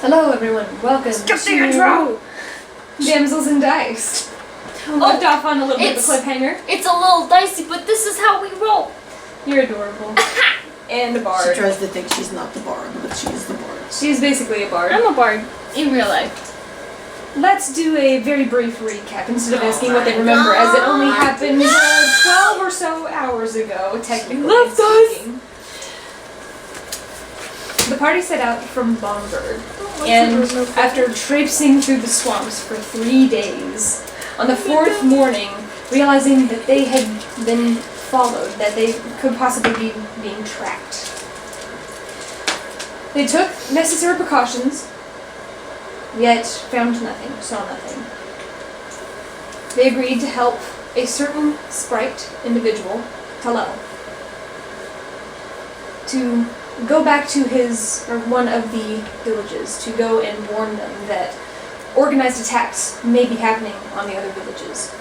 Hello everyone, welcome Skip to the intro! Damsels and Dice. Left off on a little bit of a cliffhanger. It's a little dicey, but this is how we roll. You're adorable. And a bard. She tries to think she's not the bard, but she is the bard. She's basically a bard. I'm a bard in real life. Let's do a very brief recap instead of asking what they remember, as it only happened 12 or so hours ago, technically Left us. speaking. The party set out from Bongberg, and after traipsing through the swamps for 3 days, on the fourth morning, realizing that they had been followed, that they could possibly be being tracked. They took necessary precautions, yet found nothing, saw nothing. They agreed to help a certain sprite individual, Talavin, to go back to one of the villages, to go and warn them that organized attacks may be happening on the other villages.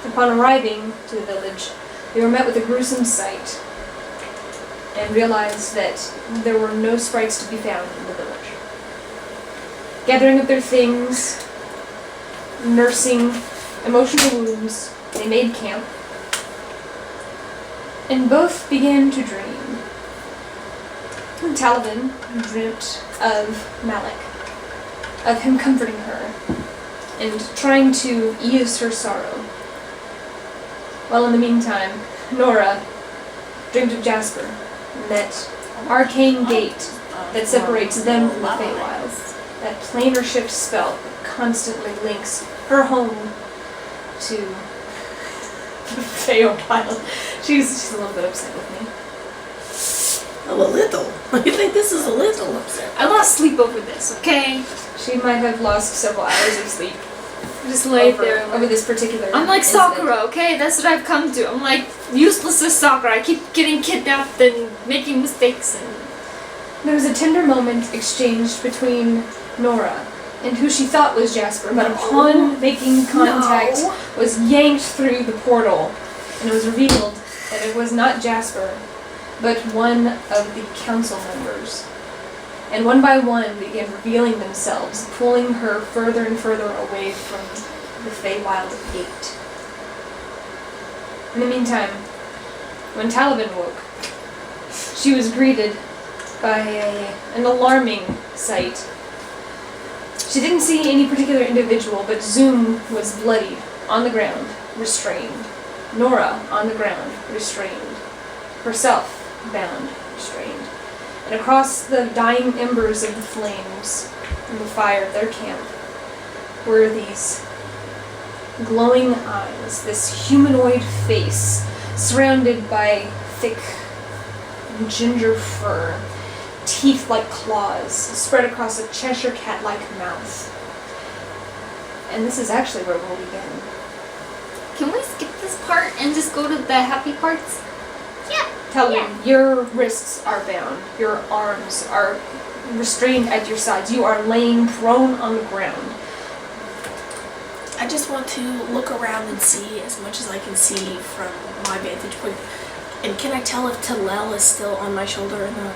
Upon arriving to the village, they were met with a gruesome sight and realized that there were no sprites to be found in the village. Gathering up their things, nursing emotional wounds, they made camp, and both began to dream. Talavin dreamt of Malik, of him comforting her and trying to ease her sorrow. While in the meantime, Nora dreamed of Jasper and that arcane gate that separates them from the Feywild. That planar shift spell that constantly links her home to the Feywild. She's a little bit upset with me. Oh, a little. I think this is a little upset. I lost sleep over this, okay? She might have lost several hours of sleep Just lay over there. over this particular I'm like incident. Sakura, okay? That's what I've come to. I'm like useless as Sakura. I keep getting kidnapped and making mistakes and... There was a tender moment exchanged between Nora and who she thought was Jasper, but upon making contact was yanked through the portal, and it was revealed that it was not Jasper, but one of the council members. And one by one began revealing themselves, pulling her further and further away from the Feywild gate. In the meantime, when Talavin woke, she was greeted by an alarming sight. She didn't see any particular individual, but Zoom was bloodied, on the ground, restrained. Nora on the ground, restrained. Herself bound, restrained. And across the dying embers of the flames and the fire of their camp were these glowing eyes, this humanoid face surrounded by thick ginger fur, teeth like claws spread across a Cheshire cat-like mouth. And this is actually where we'll begin. Can we skip this part and just go to the happy parts? Yeah. Tell me, your wrists are bound, your arms are restrained at your sides, you are laying prone on the ground. I just want to look around and see as much as I can see from my vantage point. And can I tell if Talal is still on my shoulder or not?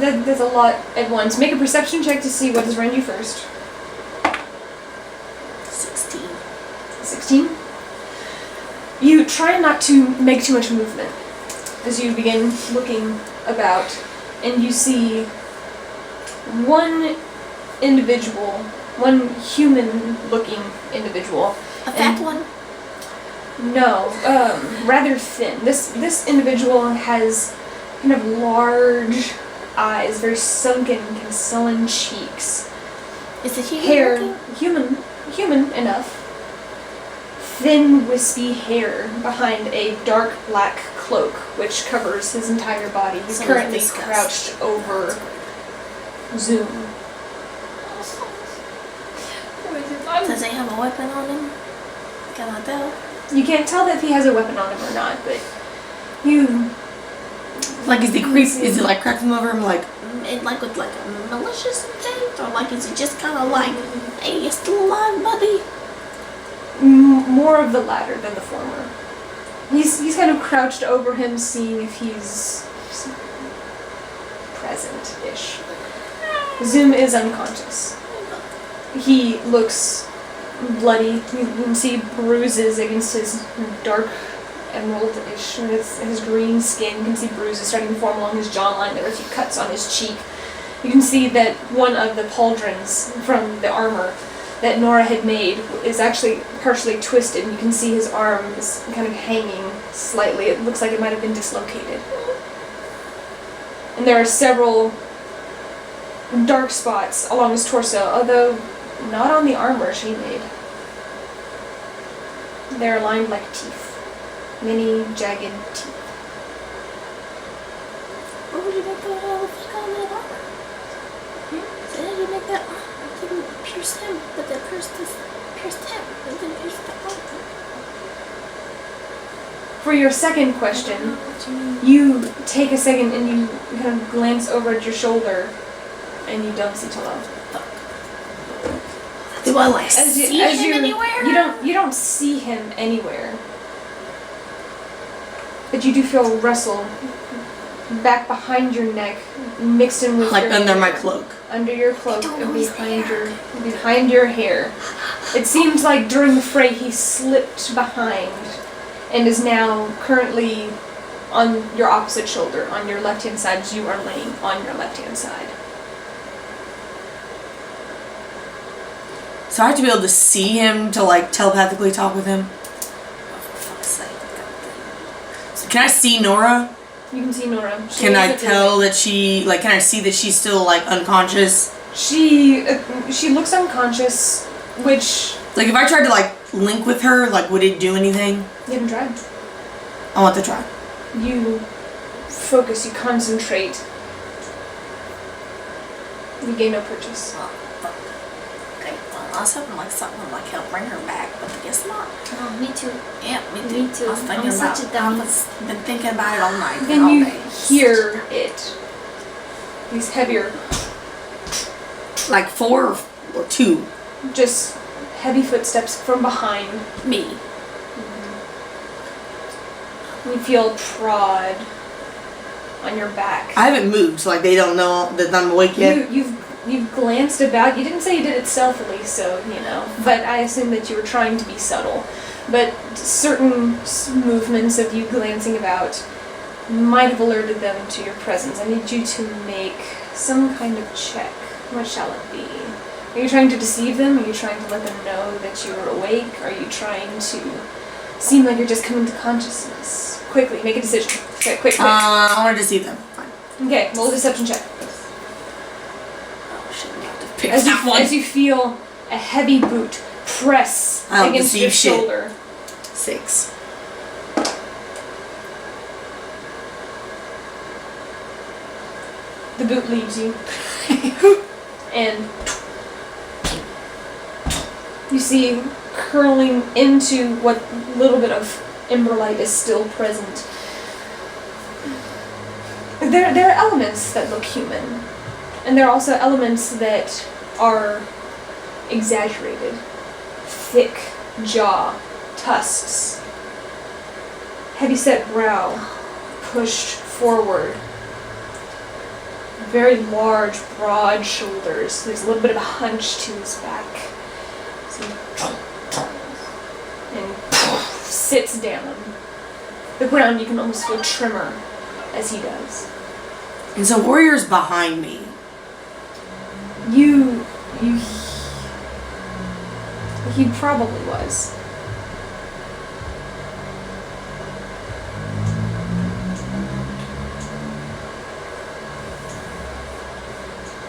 That's a lot at once. Make a perception check to see what is around you first. 16. 16. You try not to make too much movement as you begin looking about, and you see one individual, one human-looking individual. A fat one? No, rather thin. This individual has kind of large eyes, very sunken, kind of sullen cheeks. Is it human Hair, looking? human enough. Thin, wispy hair behind a dark black cloak, which covers his entire body. He's currently crouched over Zoom. Does he have a weapon on him? Can I tell? You can't tell if he has a weapon on him or not, but you... Like, is he like cracking over him like with like a malicious intent? Or like, is he just kind of like, hey, you still alive, buddy? More of the latter than the former. He's kind of crouched over him, seeing if he's present-ish. Zoom is unconscious. He looks bloody. You can see bruises against his dark emerald-ish, his green skin. You can see bruises starting to form along his jawline. There are a few cuts on his cheek. You can see that one of the pauldrons from the armor that Nora had made is actually partially twisted, and you can see his arm is kind of hanging slightly. It looks like it might have been dislocated. And there are several dark spots along his torso, although not on the armor she made. They're lined like teeth. Many jagged teeth. Where would you make that on that armor? So how did you make that? I didn't pierce him, but that pierced him. It didn't pierce the armor. For your second question, you take a second and you kind of glance over at your shoulder, and you don't see Talavin. Do I see him anywhere? You don't see him anywhere. But you do feel a rustle back behind your neck, mixed in with your under hair. my cloak. Under your cloak and behind your hair. It seems like during the fray he slipped behind and is now currently on your opposite shoulder, on your left-hand side, as you are laying on your left-hand side. So I have to be able to see him to like telepathically talk with him. So can I see Nora? You can see Nora. Can I tell that she like? Can I see that she's still like unconscious? She looks unconscious, which Like if I tried to like link with her, like would it do anything? you haven't tried. I want to try. You focus. You concentrate. You gain no purchase. Oh, fuck. Okay, well, I was hoping like something would like help bring her back, but I guess not. Oh, me too. Yeah, me too. Me too. I was thinking I'm about such a dummy. I've been thinking about it all night. Then all you day. hear it. These heavier, Like 4 or 2. just heavy footsteps from behind. Me. You feel prod on your back. I haven't moved, so like they don't know that I'm awake yet. You've glanced about. You didn't say you did it stealthily, so you know. But I assume that you were trying to be subtle. But certain movements of you glancing about might have alerted them to your presence. I need you to make some kind of check. What shall it be? Are you trying to deceive them? Are you trying to let them know that you are awake? Are you trying to seem like you're just coming to consciousness? Quickly, make a decision. Okay, quick. I want to deceive them. Fine. Okay, roll a deception check. Oh, shouldn't have to pick As that one. you feel a heavy boot press I don't against your deceive shit. shoulder. 6. The boot leaves you. And you see curling into what little bit of ember light is still present. There are elements that look human. And there are also elements that are exaggerated. Thick jaw, tusks, heavy-set brow, pushed forward. Very large, broad shoulders. There's a little bit of a hunch to his back. So and sits down. The ground you can almost feel tremor as he does. And so Warrior's behind me. He probably was.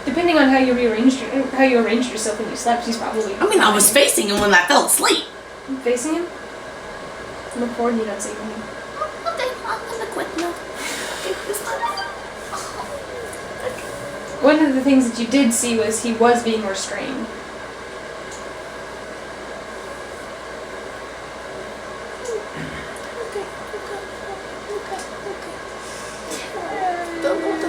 Depending on how you arranged yourself when you slept, he's probably. I mean, I was facing him when I fell asleep. Facing him. Look forward, you don't see anything. Okay, I'm gonna quit now. One of the things that you did see was he was being restrained. Don't know what to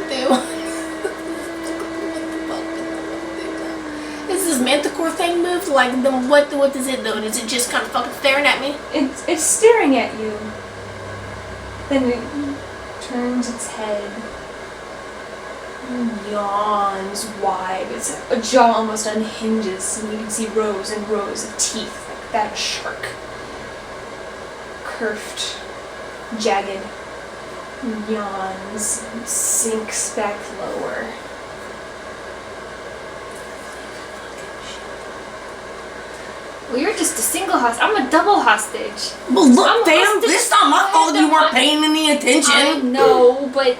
do. Is this manticore thing moved? Like, what does it do? Is it just kind of fucking staring at me? It's staring at you. Then it turns its head. yawns wide. Its a jaw almost unhinges, and you can see rows and rows of teeth like that of a shark. Curved, jagged, yawns, and sinks back lower. Well, you're just a single hostage. I'm a double hostage. Well, look, I'm fam, hostage. it's not my fault you weren't paying any I attention. know, but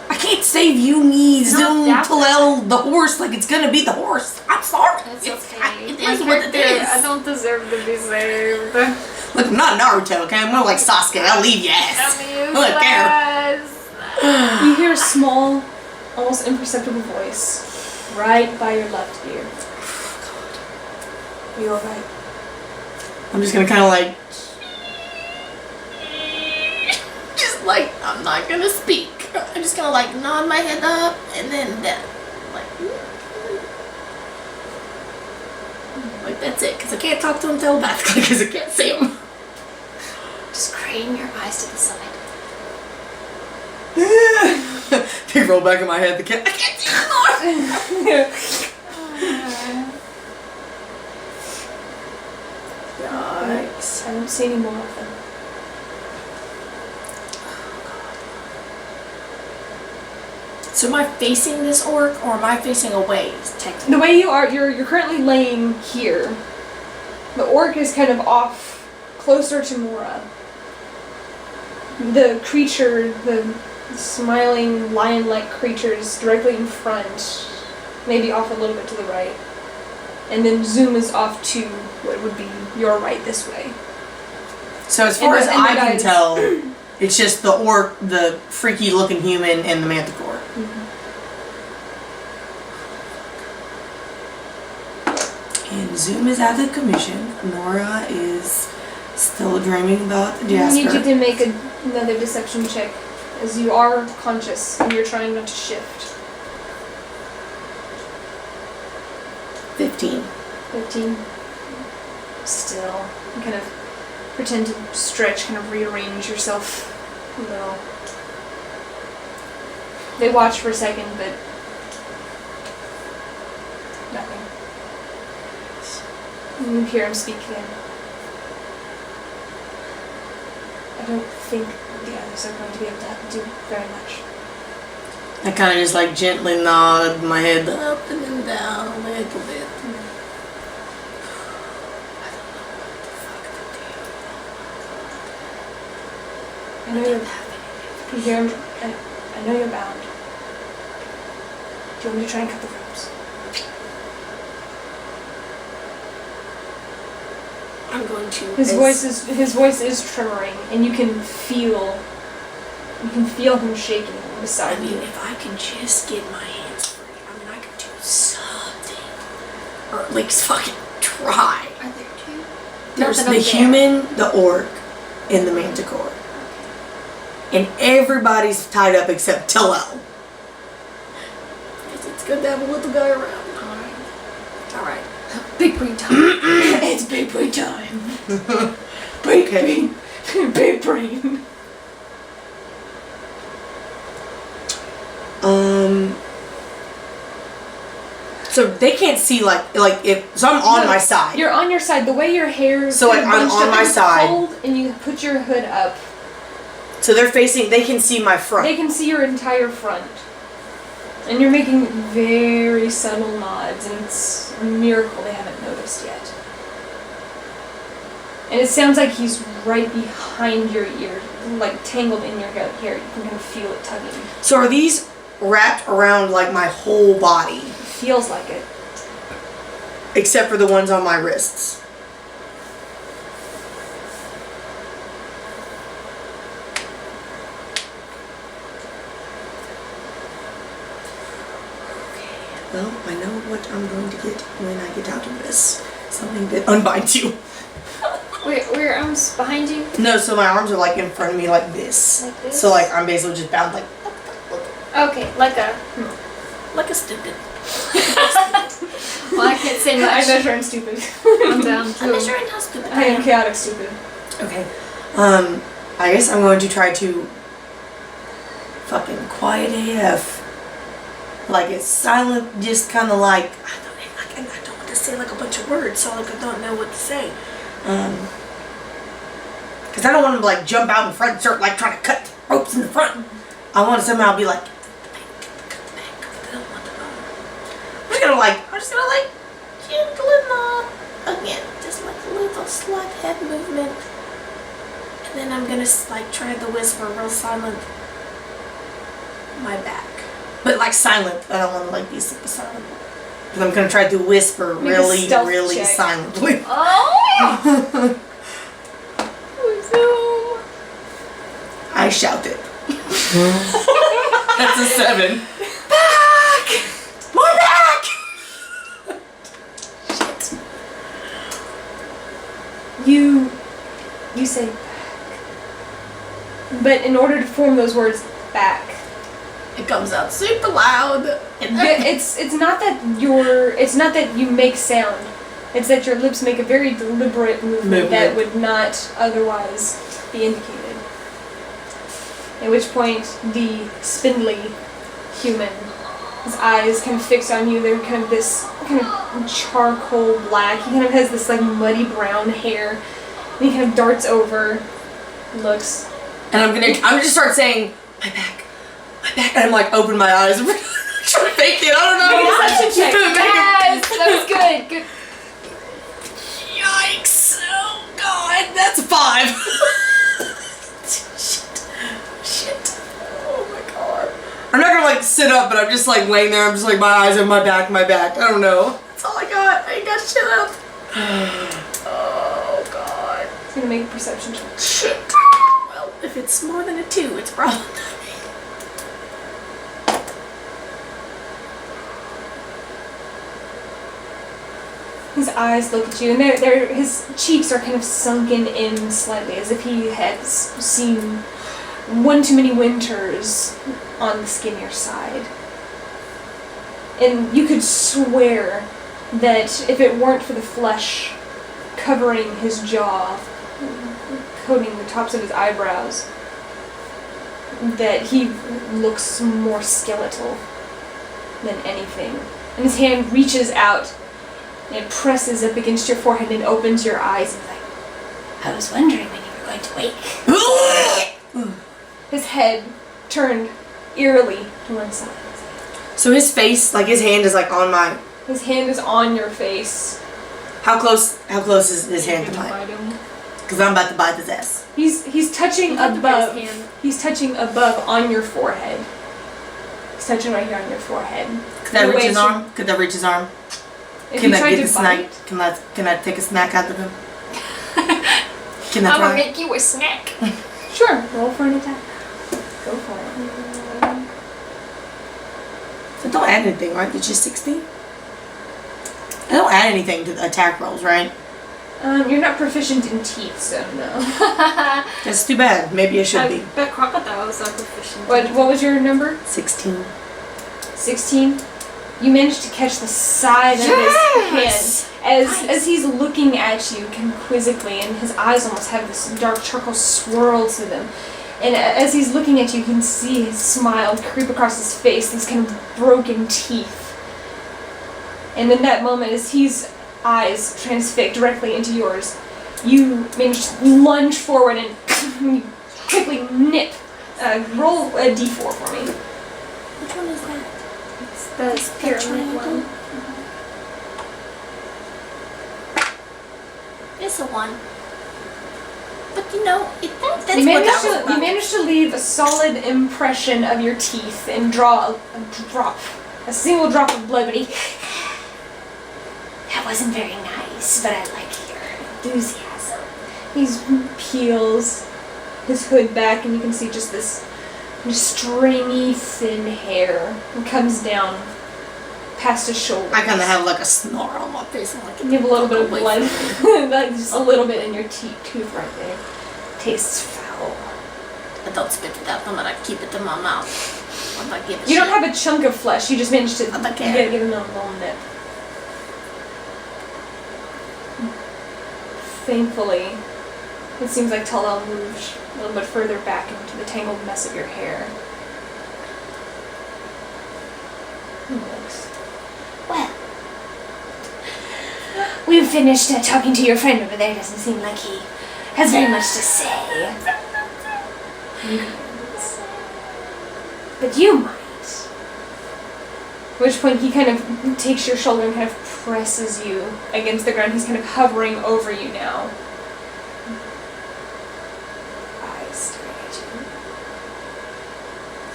I can't save you, me, Not Zoom, that Talel, the horse, like it's gonna be the horse. I'm sorry. it's It's- okay. It My is what it character, is. I don't deserve to be saved. Look, I'm not Naruto, okay? I'm more like Sasuke. I'll leave your ass. I'm Look, there. useless. You hear a small, almost imperceptible voice right by your left ear. Are you alright? I'm just gonna kind of like, just like, I'm not gonna speak. I'm just gonna like nod my head up and then down. Like that's it, because I can't talk to him telepathically because I can't see him. Just crane your eyes to the side. They roll back in my head. I can't see anymore. Yikes. I don't see any more of them. So am I facing this orc or am I facing away? Technically. The way you are, you're currently laying here. The orc is kind of off, closer to Nora. The creature, the smiling lion-like creature is directly in front, maybe off a little bit to the right. And then Zoom is off to what would be your right this way. So as far as And the I can guys- tell, it's just the orc, the freaky looking human, and the manticore. And Zoom is out of commission. Nora is still dreaming about I need you Jasper. to make another deception check, as you are conscious and you're trying not to shift. 15. 15. Still. You kind of pretend to stretch, kind of rearrange yourself a little. They watch for a second, but nothing. And you hear him speak again. I don't think the others are going to be able to do very much. I kind of just like gently nod my head up and then down a little bit. I know you're. You hear him. I know you're bound. Do you want me to try and cut the ropes? I'm going to. His voice is tremoring, and you can feel him shaking I beside mean, you. if I can just get my hands free, I mean, I could do something. Or at least fucking try. Are there two? There's Nothing the up there. human, the orc, and the manticore. And everybody's tied up except Talel. Guess it's good to have a little guy around. Alright. Big brain time. It's big brain time. Big Okay. brain. Big brain. So they can't see like if so I'm on No, my side. You're on your side. The way your hair is So, like, kind of I'm bunched on up, my it's side. cold, and you put your hood up. So they're facing. They can see my front. They can see your entire front. And you're making very subtle nods, and it's a miracle they haven't noticed yet. And it sounds like he's right behind your ear, like tangled in your hair. You can kind of feel it tugging. So are these wrapped around like my whole body, Feels like it. except for the ones on my wrists? Well, I know what I'm going to get when I get out of this. Something that unbinds you. Wait, were your arms behind you? No, so my arms are like in front of me like this. Like this? So like I'm basically just bound like. Okay, like a. Like a stupid. Well, I can't say I much. measure I'm stupid. I'm down I'm too. measuring how stupid I am chaotic stupid. Okay. I guess I'm going to try to fucking quiet AF Like it's silent, just kind of like, I don't want to say like a bunch of words, so like I don't know what to say. Because I don't want to like jump out in front and start like trying to cut ropes in the front. I want to somehow be like, I'm just gonna like gentle and again, just like a little slight head movement. And then I'm gonna like try to whisper real silent, my back. But like silent, I don't want to like be super silent. Because I'm gonna try to whisper Make a really, stealth really check. silently. Oh! I shouted. That's a 7. Back! My back! Shit. You say back. But in order to form those words back, It comes out super loud. it's not that you make sound. It's that your lips make a very deliberate movement that would not otherwise be indicated. At which point, the spindly human, his eyes kind of fixed on you. They're kind of this kind of charcoal black. He kind of has this like muddy brown hair. And he kind of darts over, looks. And I'm gonna start saying, my back. And I'm like, open my eyes. I'm trying to fake it. I don't know. Perception check. Yes, that was good. Good. Yikes. Oh God, that's a 5. Shit. Oh my God. I'm not gonna like sit up, but I'm just like laying there. I'm just like my eyes on my back. I don't know. That's all I got. I ain't got shit up. Oh God. He's gonna make a perception check. Shit. Well, if it's more than a 2, it's probably. His eyes look at you, and his cheeks are kind of sunken in slightly, as if he has seen one too many winters on the skinnier side. And you could swear that if it weren't for the flesh covering his jaw, coating the tops of his eyebrows, that he looks more skeletal than anything. And his hand reaches out and it presses up against your forehead and opens your eyes and like, I was wondering when you were going to wake. His head turned eerily to one side. So his face, like his hand is like on my. His hand is on your face. How close is his hand to mine? Because I'm about to bite his ass. He's touching above. He's touching above on your forehead. He's touching right here on your forehead. Could that reach his arm? Could that reach his arm? Can I get a snack? Can I take a snack out of him? Can I I'm gonna try? make you a snack. Sure. Roll for an attack. Go for it. So don't add anything, right? It's just 16? I don't add anything to the attack rolls, right? You're not proficient in teeth, so no. That's too bad. Maybe I should be. But crocodiles are proficient. What was your number? 16. 16. You managed to catch the side of his hand as he's looking at you kind of quizzically, and his eyes almost have this dark charcoal swirl to them. And as he's looking at you, you can see his smile creep across his face, these kind of broken teeth. And in that moment, as his eyes transfix directly into yours, you manage to lunge forward and you quickly nip. Roll a d4 for me. Which one is that? It's the pyramid one. It's a 1. But you know, that's You what that was about. you managed to leave a solid impression of your teeth and draw a single drop of blood, but that wasn't very nice, but I like your enthusiasm. He peels his hood back and you can see just this stringy, thin hair. It comes down past his shoulder. I kind of have like a snarl on my face. I'm like, You have a little bit of blood, like just a little bit in your tooth right there. Tastes foul. I don't spit it out, I'm gonna keep it in my mouth. I'm not giving You don't have a chunk of flesh. You just managed to I'm not get caring. a little nip. Thankfully, it seems like Talal moved a little bit further back into the tangled mess of your hair. He looks. Well, we've finished talking to your friend over there. Doesn't seem like he has very much to say. But you might. At which point he kind of takes your shoulder and kind of presses you against the ground. He's kind of hovering over you now. Eyes staring at you.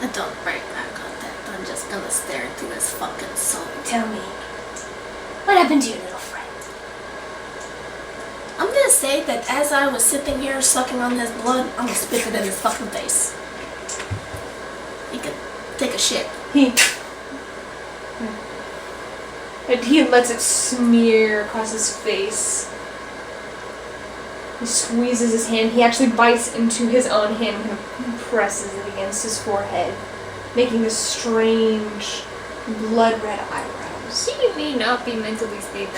I don't break eye contact. I'm just gonna stare into his fucking soul. Tell me, what happened to your little friend? I'm gonna say that as I was sitting here sucking on his blood, I'm gonna spit it in his fucking face. He could take a shit. He lets it smear across his face. He squeezes his hand. He actually bites into his own hand and kind of presses it against his forehead, making this strange blood-red eyebrows. He may not be mentally stable.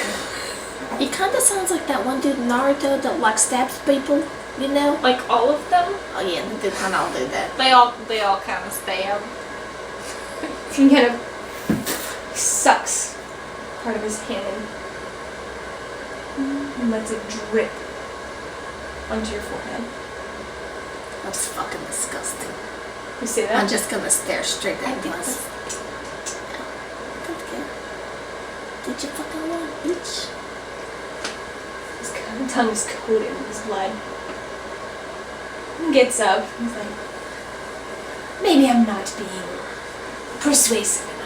He kind of sounds like that one dude in Naruto that like stabs people, you know? Like all of them? Oh yeah, they kind of all do that. They all kind of stab. He kind of sucks part of his hand and lets it drip onto your forehead. That's fucking disgusting. You see that? I'm just gonna stare straight at him. Did you fucking want, bitch? His tongue is coated in his blood. He gets up. He's like, maybe I'm not being persuasive enough.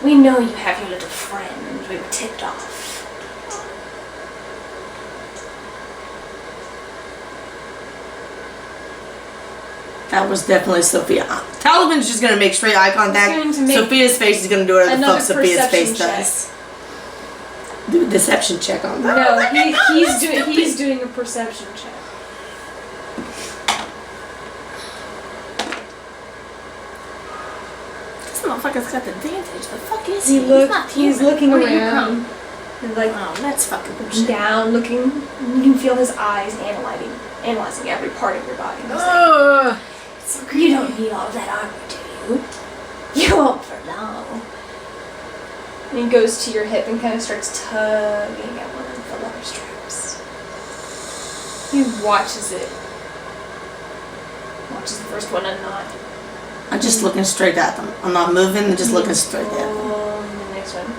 We know you have your little friend. We were tipped off. That was definitely Sophia. Talavin's just gonna make straight eye contact. He's going to make Sophia's face is gonna do whatever the fuck another Sophia's perception face check. does. Do a deception check on that. No, he's doing a perception check. This motherfucker's got the advantage. The fuck is he? He's looking Where are you around. And like Oh, that's fucking bullshit. down, looking. You can feel his eyes analyzing every part of your body. He's like, you don't need all that armor, do you? You won't for long. And he goes to your hip and kind of starts tugging at one of the leather straps. He watches it. Watches the first one unknot. I'm just looking straight at them. I'm not moving, I'm just looking straight at them. And the next one.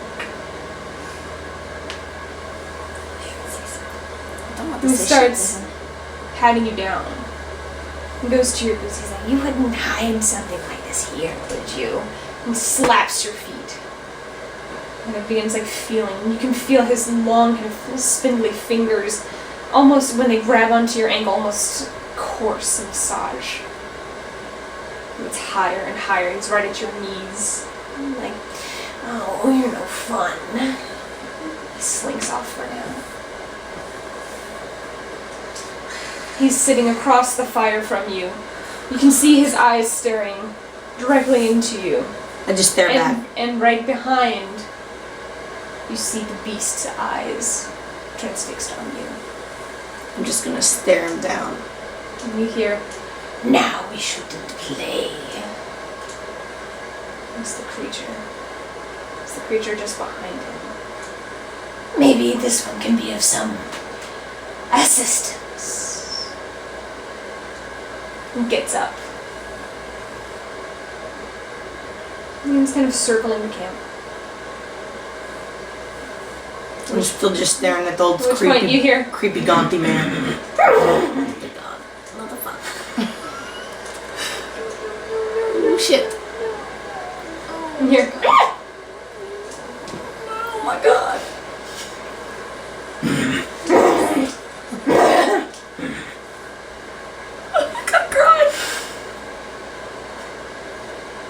I don't want to He say starts shit to him. patting you down. He goes to your boots. He's like, you wouldn't hide something like this here, would you? And slaps your feet. And it begins like feeling. You can feel his long, kind of spindly fingers, almost when they grab onto your ankle, almost coarse massage. It's higher and higher. He's right at your knees. Like, oh, you're no fun. He slinks off for now. He's sitting across the fire from you. You can see his eyes staring directly into you. I just stare back. And right behind, you see the beast's eyes transfixed on you. I'm just gonna stare him down. And you hear, now we shouldn't play. It's the creature. It's the creature just behind him. Maybe this one can be of some assistance. He gets up. And he's kind of circling the camp. I'm still just staring at the old At which point you hear, creepy gaunty man. Oh my god. Motherfucker. Oh shit. you hear, Oh my god.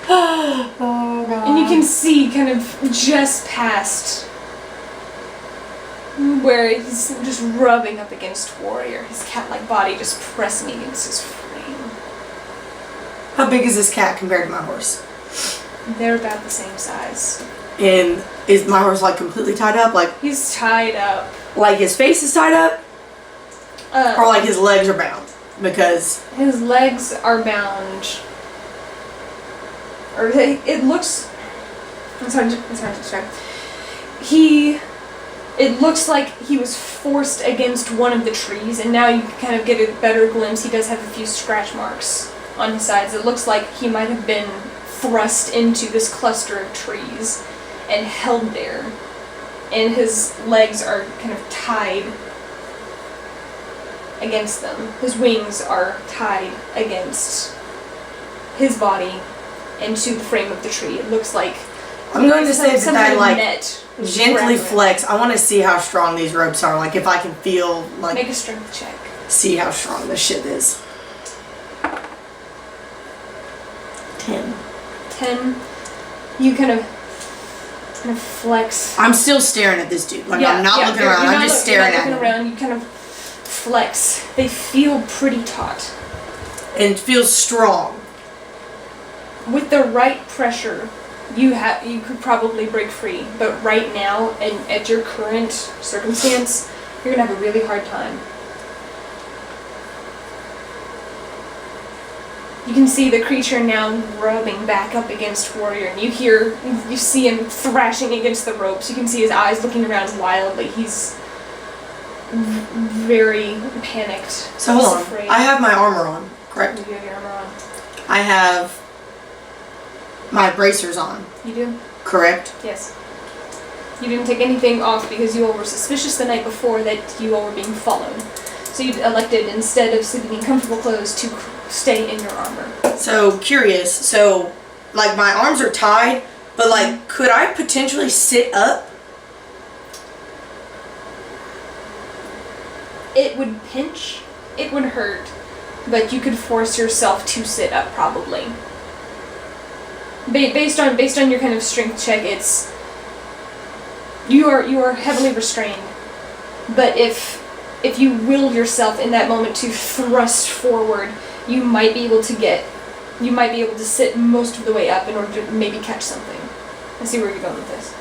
and you can see kind of just past where he's just rubbing up against Warrior, his cat-like body just pressing against his frame. How big is this cat compared to my horse? They're about the same size. And is my horse like completely tied up? He's tied up. Like his face is tied up? Or like his legs are bound? Because His legs are bound. or it looks. It's hard to describe. It looks like he was forced against one of the trees, and now you kind of get a better glimpse. He does have a few scratch marks on his sides. It looks like he might have been thrust into this cluster of trees and held there. And his legs are kind of tied against them. His wings are tied against his body and to the frame of the tree. It looks like I'm going to say some that kind I of like net gently wrapped flex. I want to see how strong these ropes are. Like if I can feel like Make a strength check. see how strong this shit is. 10. 10. You kind of flex. I'm still staring at this dude. Like I'm not looking you're around. not I'm just staring you're at not him. looking around. You kind of flex. They feel pretty taut. And feels strong. With the right pressure, you could probably break free. But right now, and at your current circumstance, you're gonna have a really hard time. You can see the creature now rubbing back up against Warrior, and you see him thrashing against the ropes. You can see his eyes looking around wildly. He's very panicked. So He's hold on. afraid. I have my armor on, correct? You have your armor on. I have my bracers on, You do? correct? Yes. You didn't take anything off because you all were suspicious the night before that you all were being followed. So you elected, instead of sleeping in comfortable clothes, to stay in your armor. So curious. So like my arms are tied, but like could I potentially sit up? It would pinch, it would hurt, but you could force yourself to sit up probably. Based on your kind of strength check, it's you are heavily restrained. But if you will yourself in that moment to thrust forward, you might be able to sit most of the way up in order to maybe catch something. I see where you're going with this.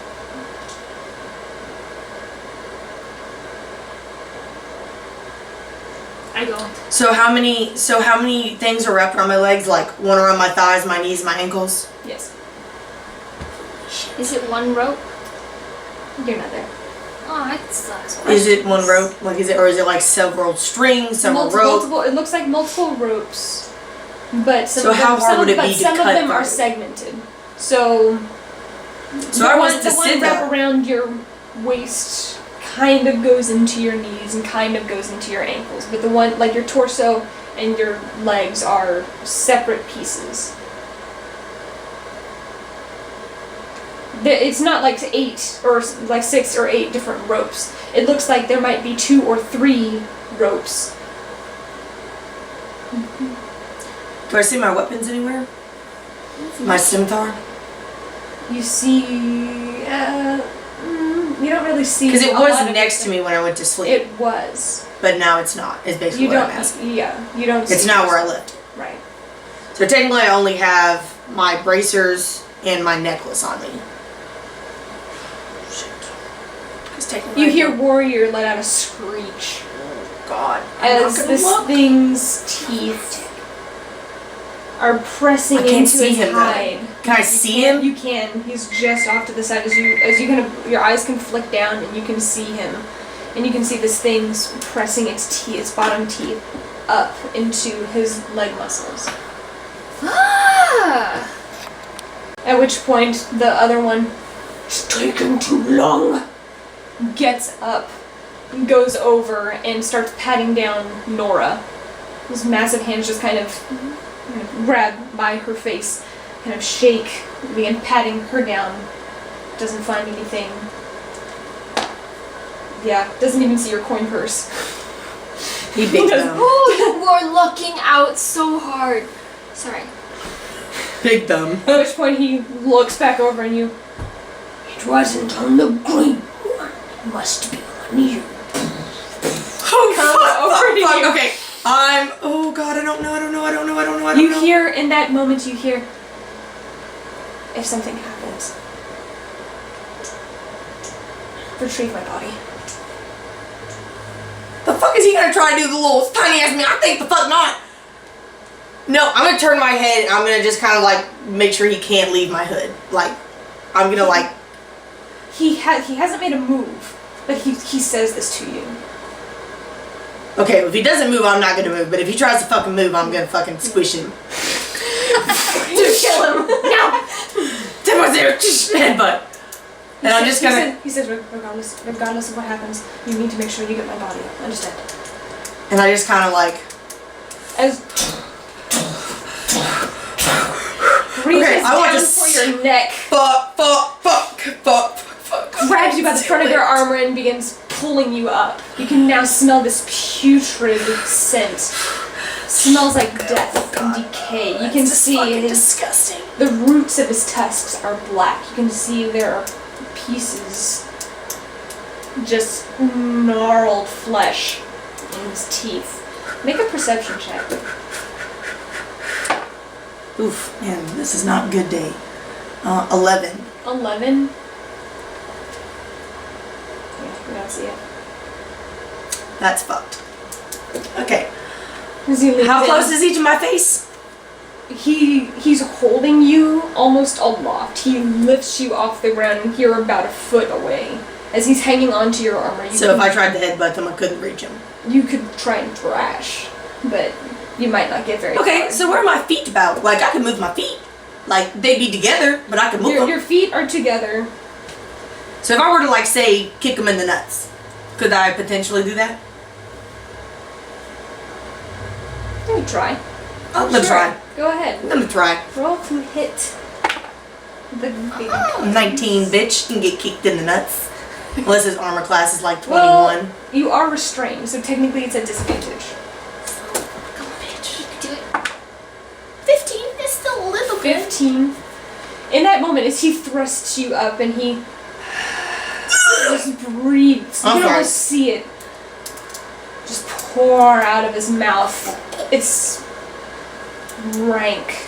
I don't. So how many things are wrapped around my legs? Like one around my thighs, my knees, my ankles? Yes. Is it one rope? You're not there. Oh, that sucks. Is it one rope? Like is it like several strings, several ropes? Multiple, it looks like multiple ropes. But some So of them, how hard would it be to some cut of them are through? segmented. So So I was to the one sit wrap up. around your waist kind of goes into your knees and kind of goes into your ankles, but the one like your torso and your legs are separate pieces. It's not like 8 or like 6 or 8 different ropes. It looks like there might be 2 or 3 ropes. Do I see my weapons anywhere? My scimitar? You see, you don't really see. Because it a lot was of next to me when I went to sleep. It was. But now it's not. Is basically You what don't. I'm asking. Yeah, you don't. It's see not where I yourself. lived. Right. So technically I only have my bracers and my necklace on me. You hear Warrior let out a screech God. as this thing's teeth are pressing I can't into see his him, though. hide. Can I see him? You can. He's just off to the side as you kind of your eyes can flick down and you can see him, and you can see this thing's pressing its bottom teeth up into his leg muscles. Ah! At which point the other one, "It's taken too long," gets up, goes over, and starts patting down Nora. His massive hands just kind of grab by her face, kind of shake, begin patting her down. Doesn't find anything. Yeah, doesn't even see your coin purse. He big dumb. Oh, you were looking out so hard. Sorry. Big dumb. At which point he looks back over and you. It wasn't on the green one. It must be on you. Oh, fuck. Okay. Oh God, I don't know. You hear, in that moment you hear, if something happens, retrieve my body. The fuck is he gonna try to do the little tiny ass me? I think the fuck not. No, I'm gonna turn my head and I'm gonna just kind of like make sure he can't leave my hood. Like, I'm gonna like... He hasn't made a move, but he says this to you. Okay, if he doesn't move, I'm not gonna move. But if he tries to fucking move, I'm gonna fucking squish him. You kill him. No. Headbutt. And I'm just gonna... He says, regardless of what happens, you need to make sure you get my body. Understand? And I just kind of like... As reaches I want down to for your neck, fuck, grabs you by the front of your armor and begins pulling you up. You can now smell this putrid scent. Smells like death and decay. You can see his disgusting. the roots of his tusks are black. You can see there are pieces, just gnarled flesh in his teeth. Make a perception check. Oof, man, this is not a good day. 11. 11. Yeah, we don't see it. That's fucked. Okay. How Close is he to my face? He's holding you almost aloft. He lifts you off the ground and you're about a foot away. As he's hanging onto your armor. So if I tried to headbutt him, I couldn't reach him. You could try and thrash, but you might not get very far. Okay, so where are my feet about? Like, I can move my feet. Like, they'd be together, but I can move them. Your feet are together. So if I were to, like, say, kick him in the nuts, could I potentially do that? You can try. I'm gonna try. Go ahead. I'm gonna try. Roll to hit the 19, bitch. Can get kicked in the nuts. Unless his armor class is like 21. Well, you are restrained, so technically it's a disadvantage. Come on, bitch. You can do it. 15 is still a little bit. 15. In that moment, as he thrusts you up and he just breathes, you can Okay. almost see it just pour out of his mouth. It's rank.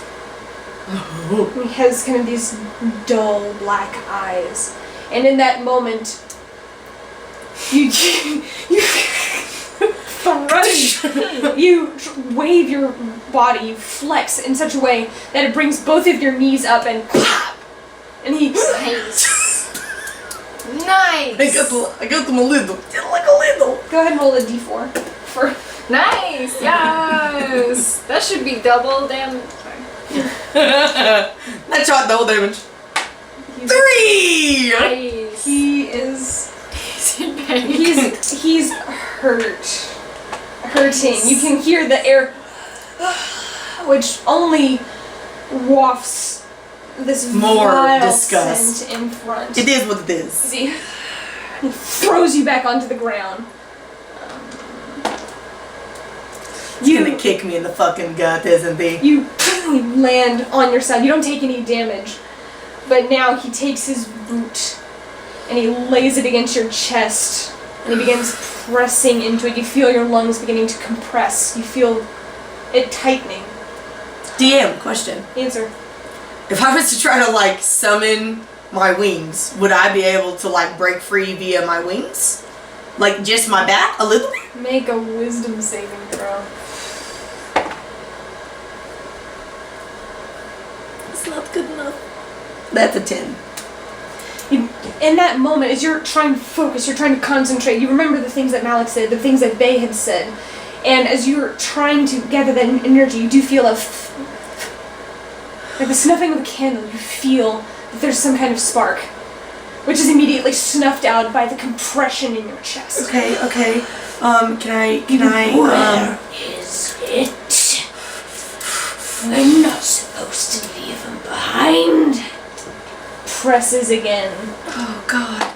He has kind of these dull black eyes. And in that moment, you wave your body, you flex in such a way that it brings both of your knees up and he Nice. I got them a little. Like a little. go ahead and roll a d4 for Nice. Yes. That should be double damage. That shot double damage. 3! Nice. he is He's he's hurting. You can hear the air which only wafts this More vile disgust. scent in front. It is what it is. See, he throws you back onto the ground. He's gonna kick me in the fucking gut, isn't he? You land on your side. You don't take any damage. But now he takes his boot and he lays it against your chest and he begins pressing into it. You feel your lungs beginning to compress. You feel it tightening. DM, question. Answer. If I was to try to, like, summon my wings, would I be able to, like, break free via my wings? Like, just my back? A little bit? Make a wisdom saving throw. It's not good enough. That's a 10. In that moment, as you're trying to focus, you're trying to concentrate, you remember the things that Malik said, the things that they had said. And as you're trying to gather that energy, you do feel like the snuffing of a candle. You feel that there's some kind of spark, which is immediately snuffed out by the compression in your chest. Okay. Can I, Where is it? We're not supposed to leave him behind. Presses again. Oh, God.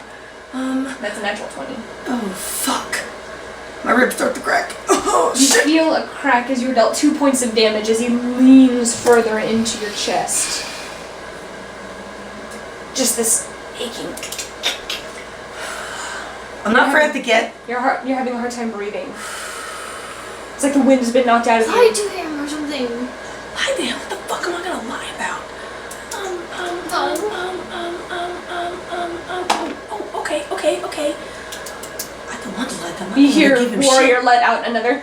That's a natural 20. Oh, fuck. My ribs start to crack. Oh, You shit. feel a crack as you're dealt 2 points of damage as he leans further into your chest. Just this aching. I'm not frantic yet. You're having a hard time breathing. It's like the wind has been knocked out of Lie you. to him or something. Lie there. What the fuck am I gonna lie about? Okay. I don't want to let them. I You don't hear wanna give him Warrior shit. let out another.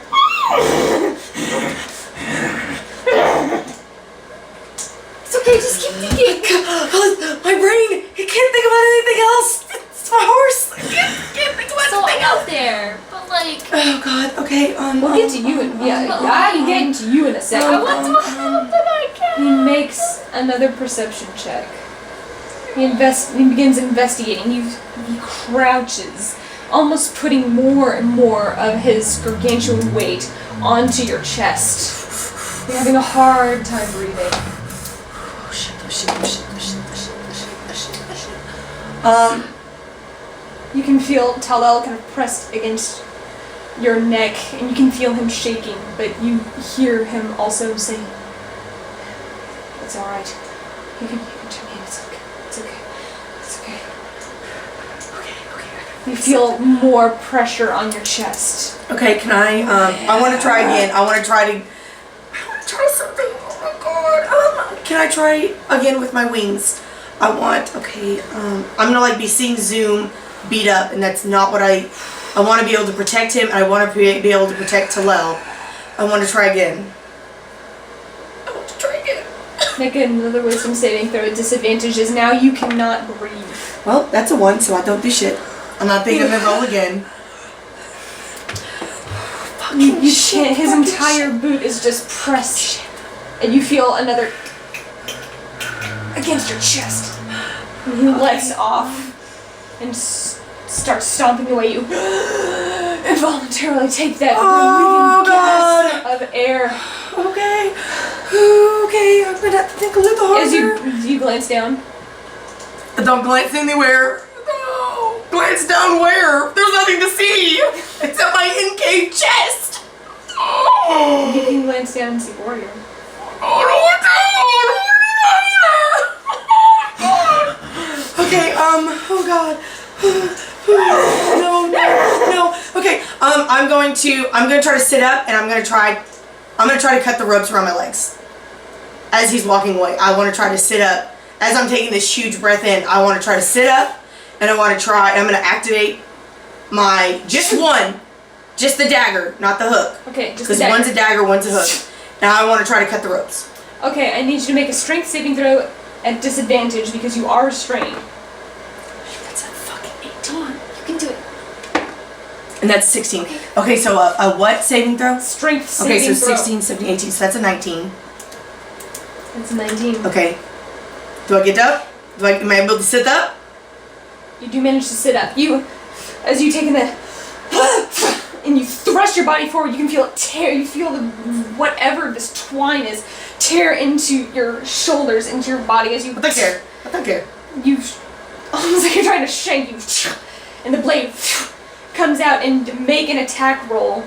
just keep thinking. My brain, it can't think about anything else. It's my horse. I can't think about So anything out else. there, but like, Oh God. Okay. We'll get to you in I'm getting to you in a second. I want to help, but I can't. He makes another perception check. He begins investigating. He crouches, almost putting more and more of his gargantuan weight onto your chest. You're having a hard time breathing. Oh shit. Oh shit. Oh shit. Oh shit. Oh shit. Oh shit. Oh shit. You can feel Talal kind of pressed against your neck, and you can feel him shaking, but you hear him also say, "It's all right. You can turn in. It's okay. It's okay. It's okay." Okay. You feel more pressure on your chest. Okay. Can I? I want to try again. I want to try something. Oh my God. Can I try again with my wings? I'm gonna like be seeing Zoom beat up, and that's not what I want to be able to protect him, and I want to be able to protect Talal. I want to try again. Make another wisdom saving throw at disadvantages. Now you cannot breathe. Well, that's a 1, so I don't do shit. I'm not thinking of roll again. You can't. His entire boot is just pressed, and you feel another against your chest. And he lets off and starts stomping away. You involuntarily take that relieving gasp of air. Okay, I'm gonna have to think a little harder. As you glance down, Don't glance anywhere. No, glance down where? There's nothing to see except my in-cave chest. Oh. you can glance down and see Warrior. Okay, oh God. No. Okay, I'm gonna try to sit up, and I'm gonna try to cut the ropes around my legs. As he's walking away, I want to try to sit up. As I'm taking this huge breath in, I want to try to sit up, and I'm gonna activate just the dagger, not the hook. Okay, just Because the dagger. one's a dagger, one's a hook. Now I want to try to cut the ropes. Okay, I need you to make a strength saving throw at disadvantage because you are restrained. That's a fucking 18. Come on, you can do it. And that's 16. Okay, so a what saving throw? Strength saving Okay, so throw. 16, 17, 18, so that's a 19. That's 19. Okay. Do I get up? Am I able to sit up? You do manage to sit up. As you take in the and you thrust your body forward, you can feel it tear. You feel whatever this twine is tear into your shoulders, into your body as you. I don't care. You almost like you're trying to shank you, and the blade comes out and make an attack roll.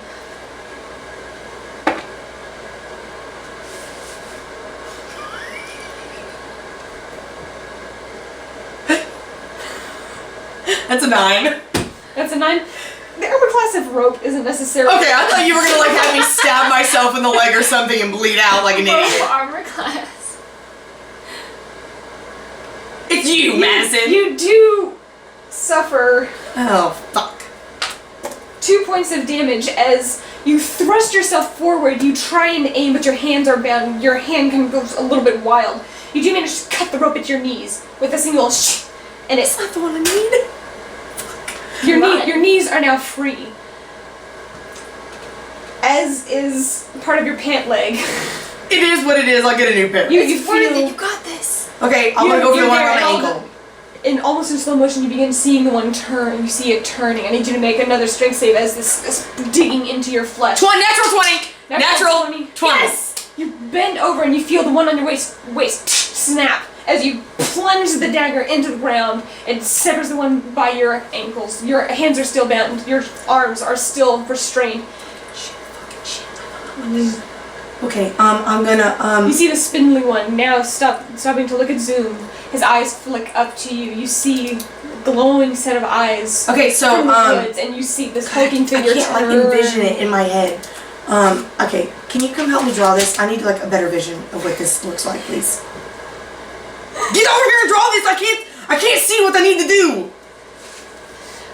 That's a 9. That's a 9. The armor class of rope isn't necessarily. Okay, I thought you were gonna like have me stab myself in the leg or something and bleed out like an idiot. Armor class. It's you, Madison. You do suffer Oh, fuck. 2 points of damage as you thrust yourself forward. You try and aim, but your hands are bound. Your hand kind of goes a little bit wild. You do manage to cut the rope at your knees with a single and it's Not the one I need. your knees are now free. As is part of your pant leg. It is what it is. I'll get a new pair. You feel You got this. Okay, I'm gonna go for the one around my ankle. in almost in slow motion, you begin seeing the one turn. You see it turning. I need you to make another strength save as this digging into your flesh. Natural 20! Natural 20. 20! Yes! You bend over and you feel the one on your waist snap as you plunge the dagger into the ground and severs the one by your ankles. Your hands are still bound. Your arms are still restrained. Okay, I'm gonna, You see the spindly one now stopping to look at Zoom. His eyes flick up to you. You see a glowing set of eyes Okay, so, from the woods, and you see this hulking figure I can't, like, turn. envision it in my head. Okay, can you come help me draw this? I need, like, a better vision of what this looks like, please. Get over here and draw this! I can't see what I need to do!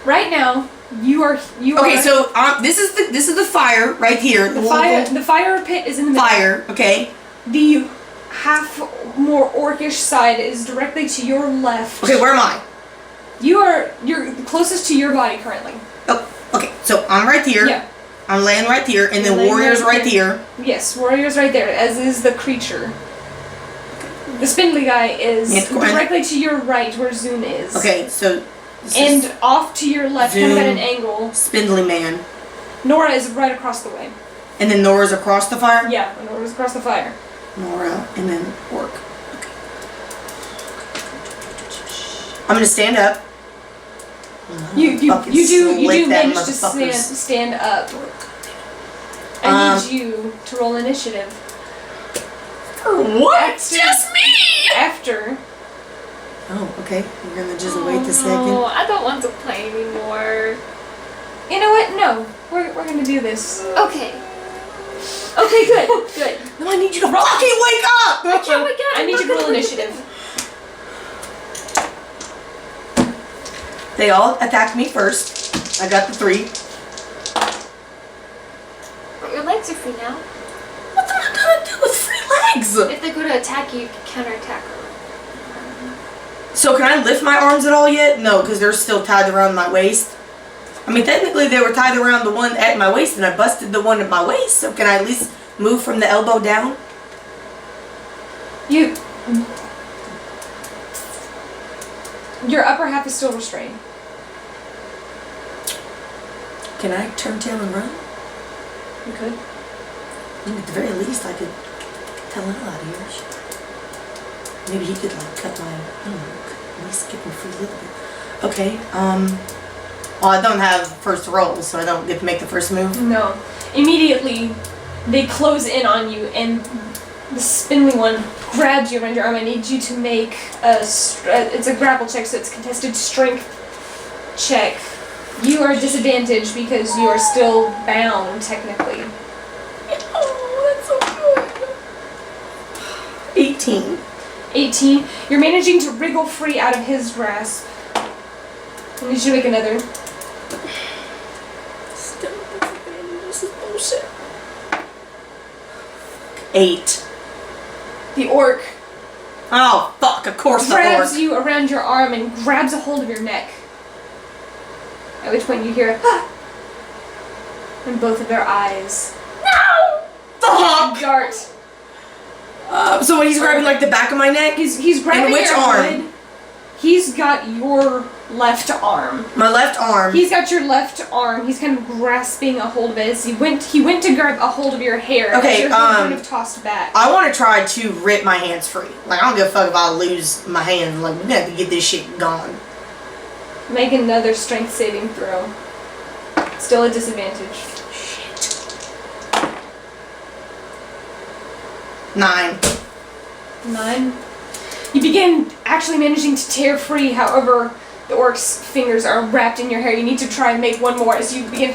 Right now, you are. Okay, so, this is the fire right here. The fire pit is in the middle. Fire, okay. The half more orcish side is directly to your left. Okay, where am I? You're closest to your body currently. Oh, okay. So I'm right here. Yeah. I'm laying right here, and then You're laying warrior's right right here. Yes, warrior's right there, as is the creature. The spindly guy is Yeah, directly to your right, where Zoom is. Okay, so. this And is off to your left, kind of at an Zoom. angle, Spindly man. Nora is right across the way. And then Nora's across the fire? Yeah, Nora's across the fire. Nora, and then orc. Okay. I'm gonna stand up. You Fucking do slit that manage to motherfuckers. stand up. I need you to roll initiative. What? Just me! After. Oh, okay. We're gonna just wait a second. No, I don't want to play anymore. You know what? No. We're gonna do this. Okay. Okay, good, good. No, I need you to fucking wake up! I can't wake up. I need you to roll initiative. They all attacked me first. I got the 3. But your legs are free now. What am I gonna do with 3 legs? If they go to attack you, you can counterattack her. So can I lift my arms at all yet? No, because they're still tied around my waist. I mean, technically they were tied around the one at my waist, and I busted the one at my waist. So can I at least move from the elbow down? Your upper half is still restrained. Can I turn tail and run? You could. I mean, at the very least, I could tell him out of here. Maybe he could like cut my, I don't know, at least get me free a little bit. Okay, well, I don't have first roll, so I don't get to make the first move. No. Immediately, they close in on you, and the spindly one grabs you around your arm. I need you to make it's a grapple check, so it's contested strength check. You are disadvantaged because you are still bound, technically. Oh, that's so good. 18. 18. You're managing to wriggle free out of his grasp. I need you to make another. Still disadvantage. This is bullshit. 8. The orc Oh, fuck, of course the grabs orc. you around your arm and grabs a hold of your neck. At which point you hear a "Ah!" in both of their eyes. Fuck! Dart. So when he's grabbing like the back of my neck? He's grabbing And which your arm? hood. He's got your left arm. My left arm. He's got your left arm. He's kind of grasping a hold of it. As he went to grab a hold of your hair. Okay, as your hood kind of tossed back. I want to try to rip my hands free. Like, I don't give a fuck if I lose my hands. Like, we have to get this shit gone. Make another strength saving throw. Still a disadvantage. Shit. 9. 9. You begin actually managing to tear free, however, the orc's fingers are wrapped in your hair. You need to try and make one more. As you begin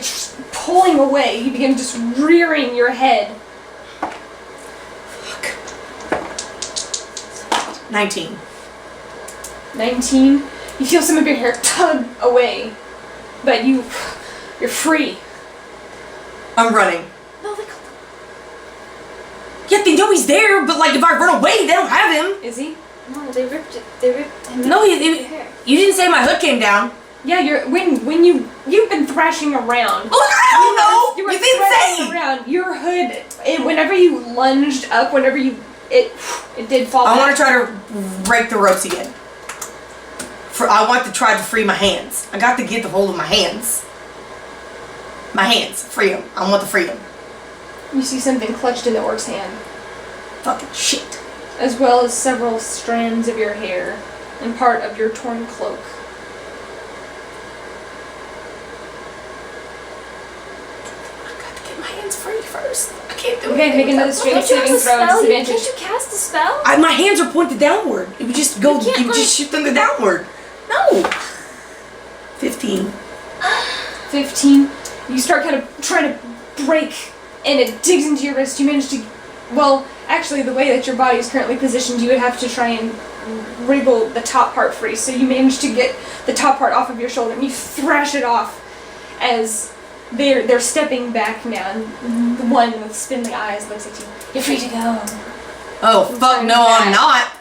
pulling away, you begin just rearing your head. Fuck. 19. 19. You feel some of your hair tug away, but you're free. I'm running. No, they called Yeah, they know he's there, but like if I run away, they don't have him. Is he? No, they ripped it. They ripped him. No, hair. you didn't say my hood came down. Yeah, when you've been thrashing around. Look, I don't know. You were You didn't thrashing say. around. Your hood, whenever you lunged up, it did fall I back. want to try to break the ropes again. I want to try to free my hands. I got to get the hold of my hands. My hands. Free them. I want the freedom. You see something clutched in the orc's hand, Fucking shit. as well as several strands of your hair and part of your torn cloak. I got to get my hands free first. I can't do Okay, it. make another strength Can't you saving cast a throw at spell? Can't disadvantage. you cast a spell? My hands are pointed downward. It would just go. You can't, You would just shoot them to downward. No. 15. 15. You start kind of trying to break, and it digs into your wrist. You manage to, well, actually, the way that your body is currently positioned, you would have to try and wriggle the top part free. So you manage to get the top part off of your shoulder, and you thrash it off as they're stepping back now. And the one with spindly eyes looks at you. You're free to go. Oh, fuck Turns no, I'm back. not.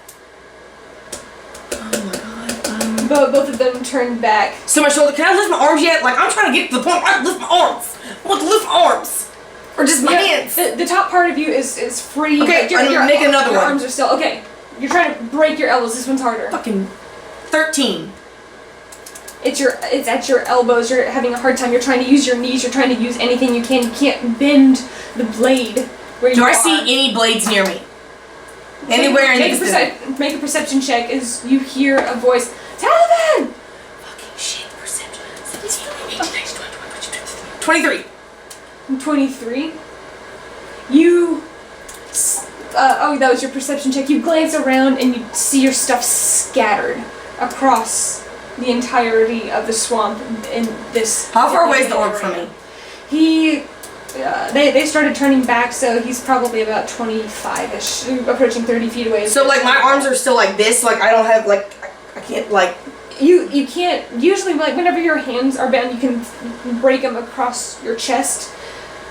Oh my god. Both of them turn back. So my shoulder, can I lift my arms yet? Like, I'm trying to get to the point where I can lift my arms. I want to lift my arms. Or just my hands. The top part of you is free. Okay, but your, I'm your, making another your one. arms are still okay. You're trying to break your elbows. This one's harder. Fucking 13. It's at your elbows. You're having a hard time. You're trying to use your knees. You're trying to use anything you can. You can't bend the blade where you Do are. I see any blades near me? Anywhere in this Make a perception check as you hear a voice. Talavin! Fucking shit, perception. 23. 23. You. That was your perception check. You glance around and you see your stuff scattered across the entirety of the swamp in this. How far away is the orc from me? They started turning back, so he's probably about 25-ish, approaching 30 feet away. So, like, my arms are still like this, like, I don't have, like, I can't, like... You can't, usually, like, whenever your hands are bound, you can break them across your chest.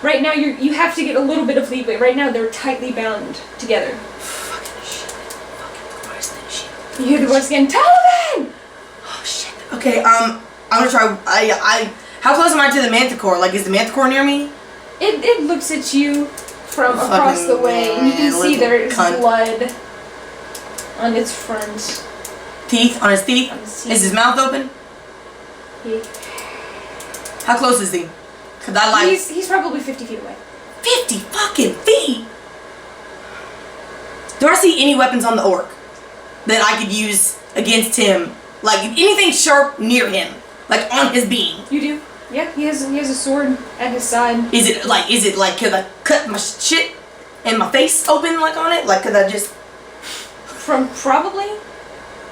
Right now, you have to get a little bit of leeway. Right now, they're tightly bound together. Fucking shit. Fucking Christ, that shit. You hear the voice again, Talavin! Oh, shit. Okay, I'm gonna try, how close am I to the manticore? Like, is the manticore near me? It looks at you from across the way, and you can see there's blood on its front. Teeth? On his teeth? On his teeth. Is his mouth open? Yeah. How close is he? Cause I like... He's probably 50 feet away. 50 fucking feet! Do I see any weapons on the orc that I could use against him? Like, anything sharp near him? Like, on his being? You do? Yeah, he has a sword at his side. Is it like, could I cut my shit and my face open, like, on it? Like, could I just... From probably,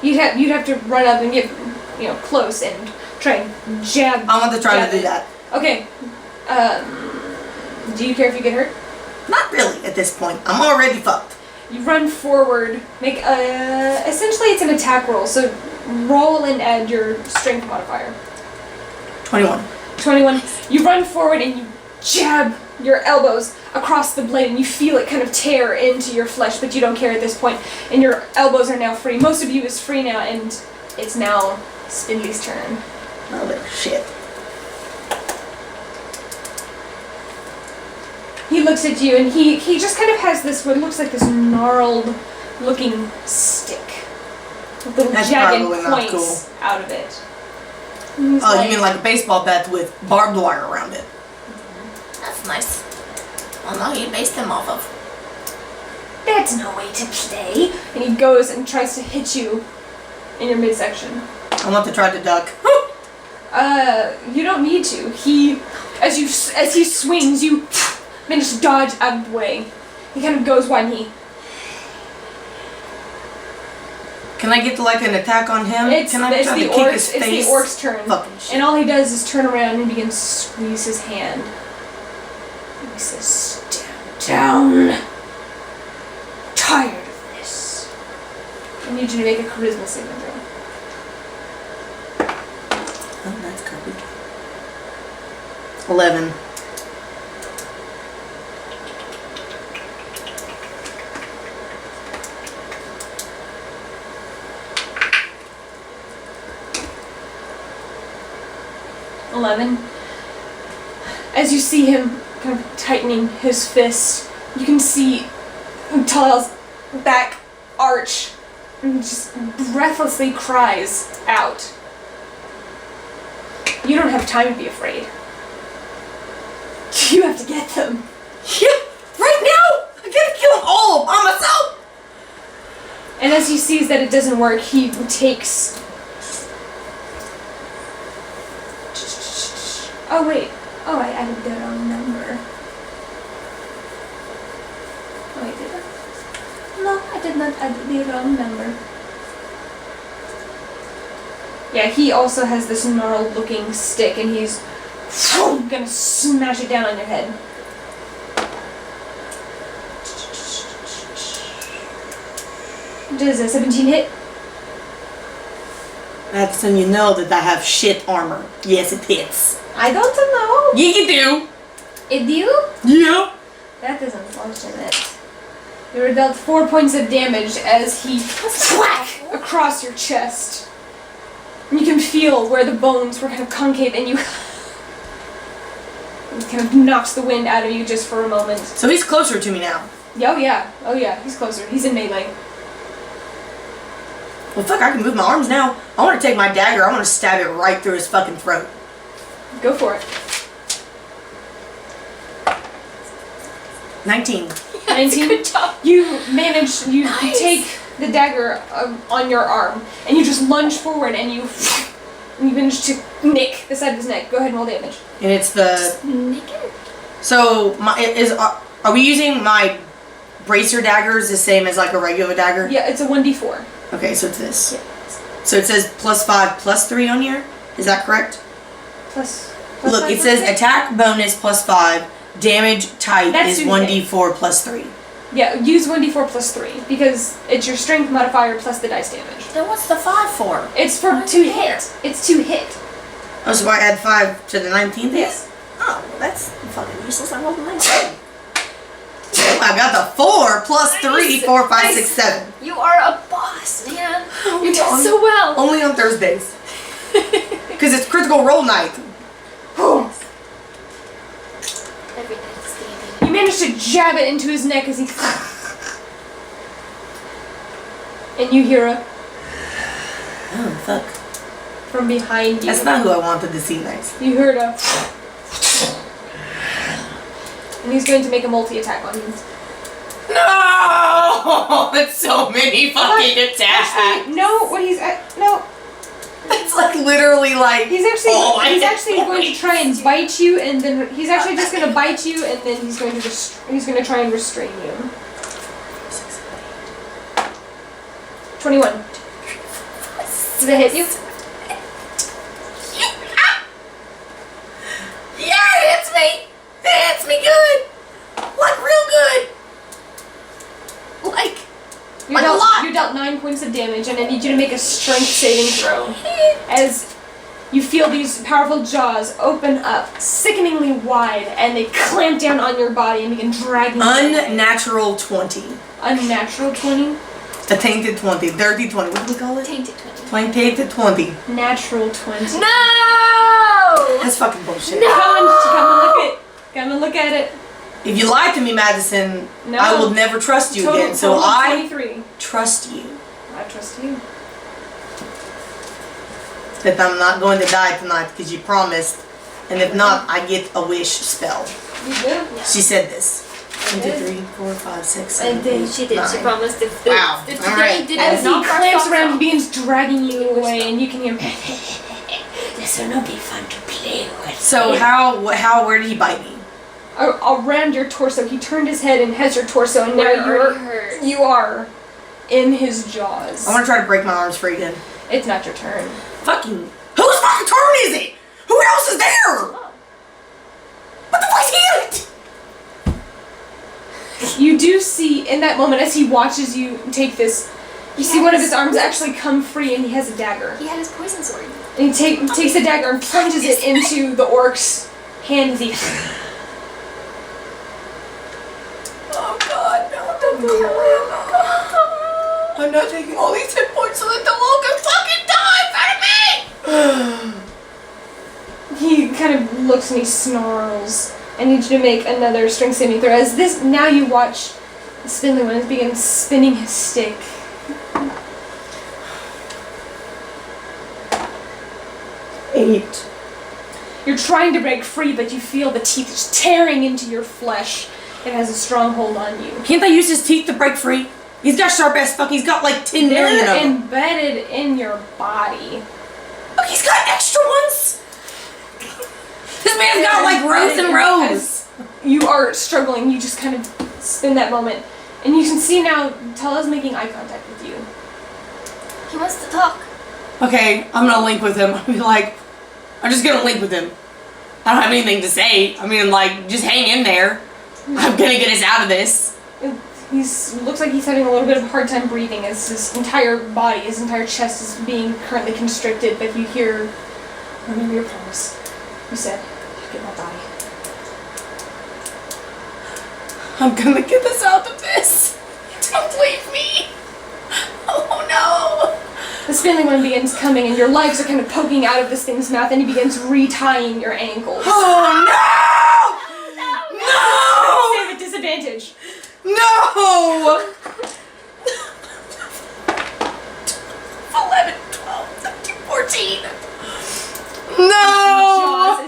you'd have to run up and get, close and try and jab. I want to try jab to do it. that. Okay. Do you care if you get hurt? Not really, at this point. I'm already fucked. You run forward, make essentially it's an attack roll, so roll and add your strength modifier. 21. 21. You run forward and you jab your elbows across the blade and you feel it kind of tear into your flesh, but you don't care at this point, and your elbows are now free. Most of you is free now, and it's now Spindly's turn. Oh, little shit. He looks at you and he just kind of has this, what looks like this gnarled looking stick with little That's jagged probably not points cool. out of it. And he's Oh, you mean like a baseball bat with barbed wire around it? That's nice. Well, no, you based them off of. That's no way to play. And he goes and tries to hit you in your midsection. I want to try to duck. You don't need to. As he swings, you manage to dodge out of the way. He kind of goes wide and he... Can I get like an attack on him? It's Can I try the to kick his face? It's the orc's turn. Fucking shit. And all he does is turn around and begins to squeeze his hand. And he says, "Stand down. Tired of this." I need you to make a charisma saving throw. Oh, that's creepy. 11. As you see him kind of tightening his fist, you can see Talal's back arch and just breathlessly cries out. You don't have time to be afraid. You have to get them. Yeah, right now! I gotta kill them all by myself! And as he sees that it doesn't work, he takes... Oh wait. Oh, I added the wrong number. Oh, wait, did I? No, I did not add the wrong number. Yeah, he also has this gnarled looking stick and he's gonna smash it down on your head. Does a 17 hit? That's when you know that I have shit armor. Yes, it hits. I don't know. Yeah, you do. It do? Yeah. That doesn't function it. You are dealt 4 points of damage as he whack across your chest. And you can feel where the bones were kind of concave and you it kind of knocks the wind out of you just for a moment. So he's closer to me now. Oh yeah, he's closer. He's in melee. Well, fuck, I can move my arms now. I want to take my dagger. I want to stab it right through his fucking throat. Go for it. 19. 19. Good job. You manage, you Nice. take the dagger on your arm and you just lunge forward and you manage to nick the side of his neck. Go ahead and roll damage. And it's the... Naked? So, are we using my bracer daggers the same as like a regular dagger? Yeah, it's a 1d4. Okay, so it's this. So it says +5 +3 on here? Is that correct? Plus Look, 5, it says plus 6? attack bonus +5, damage type That's is who you 1d4 +3. Yeah, use 1d4 plus 3 because it's your strength modifier plus the dice damage. Then what's the 5 for? It's for Why 2 is it hit. It's 2 hit. Oh, so I add 5 to the 19th? Yes. Oh, well, that's fucking useless. I rolled a 19. I got the 4 plus 3, Nice. 4, 5, Nice. 6, 7. You are a boss, man. Oh, You did on- so well. Only on Thursdays. Because it's critical roll night. Every night's D&D. You manage to jab it into his neck as he and you hear a Oh, fuck. from behind you. That's not who I wanted to see next. You heard a and he's going to make a multi-attack on you. No! That's so many fucking attacks. No, what he's no. It's like literally like... He's actually Oh, I he's hit actually going to points. try and bite you, and then he's actually just going to bite you, and then he's going to try and restrain you. 21. Does it hit you? Yeah, it hits me! It hits me good! Like real good! Like... Like a lot. You're dealt 9 points of damage, and I need you to make a strength saving throw. As you feel these powerful jaws open up, sickeningly wide, and they clamp down on your body and begin dragging you away. Unnatural 20. Unnatural 20? A tainted 20. Dirty 20. What do we call it? Tainted 20. Tainted 20. Natural 20. No! That's fucking bullshit. Come and look at it. If you lie to me, Madison, No. I will never trust you again. So Total I 23. trust you I trust you. that I'm not going to die tonight because you promised. And if not, I get a wish spell. You do? She said this. 1, 2, did. 3, 4, 5, 6, And 7, then 8, she did. 9. She promised if the, Wow. if All today right. didn't As he knock our clamps socks around off. and begins dragging you away, and you can hear This will not be fun to play with. So where did he bite me? around your torso. He turned his head and has your torso, and now Where are you're you hurt? you are in his jaws. I want to try to break my arms free again. It's not your turn. Fucking... Whose fucking turn is it? Who else is there? What the fuck's he? You do see in that moment as he watches you take this. You see one of his arms actually come free, and he has a dagger. He had his poison sword. And he takes the dagger and plunges it into the orc's hand as he. Oh god, no, don't go away. I'm not taking all these hit points so that the wall can fucking die in front of me! He kind of looks and he snarls. I need you to make another strength saving throw. As this, now you watch the spindly one begin spinning his stick. 8. You're trying to break free, but you feel the teeth just tearing into your flesh. It has a strong hold on you. Can't I use his teeth to break free? He's got sharp ass fuck. He's got like 10 million of They're them. embedded in your body. Oh, he's got extra ones? This man's got like rows and rows. As you are struggling, you just kind of spin that moment. And you can see now, Tala's making eye contact with you. He wants to talk. Okay, I'm gonna link with him. I'll be like, I'm just gonna link with him. I don't have anything to say. I mean, like, just hang in there. I'm gonna get us out of this. Looks like he's having a little bit of a hard time breathing as his entire body, his entire chest is being currently constricted, but you hear, remember your promise. You said, you get my body. I'm gonna get us out of this. Don't leave me. Oh no. The spindly one begins coming, and your legs are kind of poking out of this thing's mouth, and he begins retying your ankles. Oh no! Save at disadvantage. No! 11, 12, 13, 14. No! Jaws,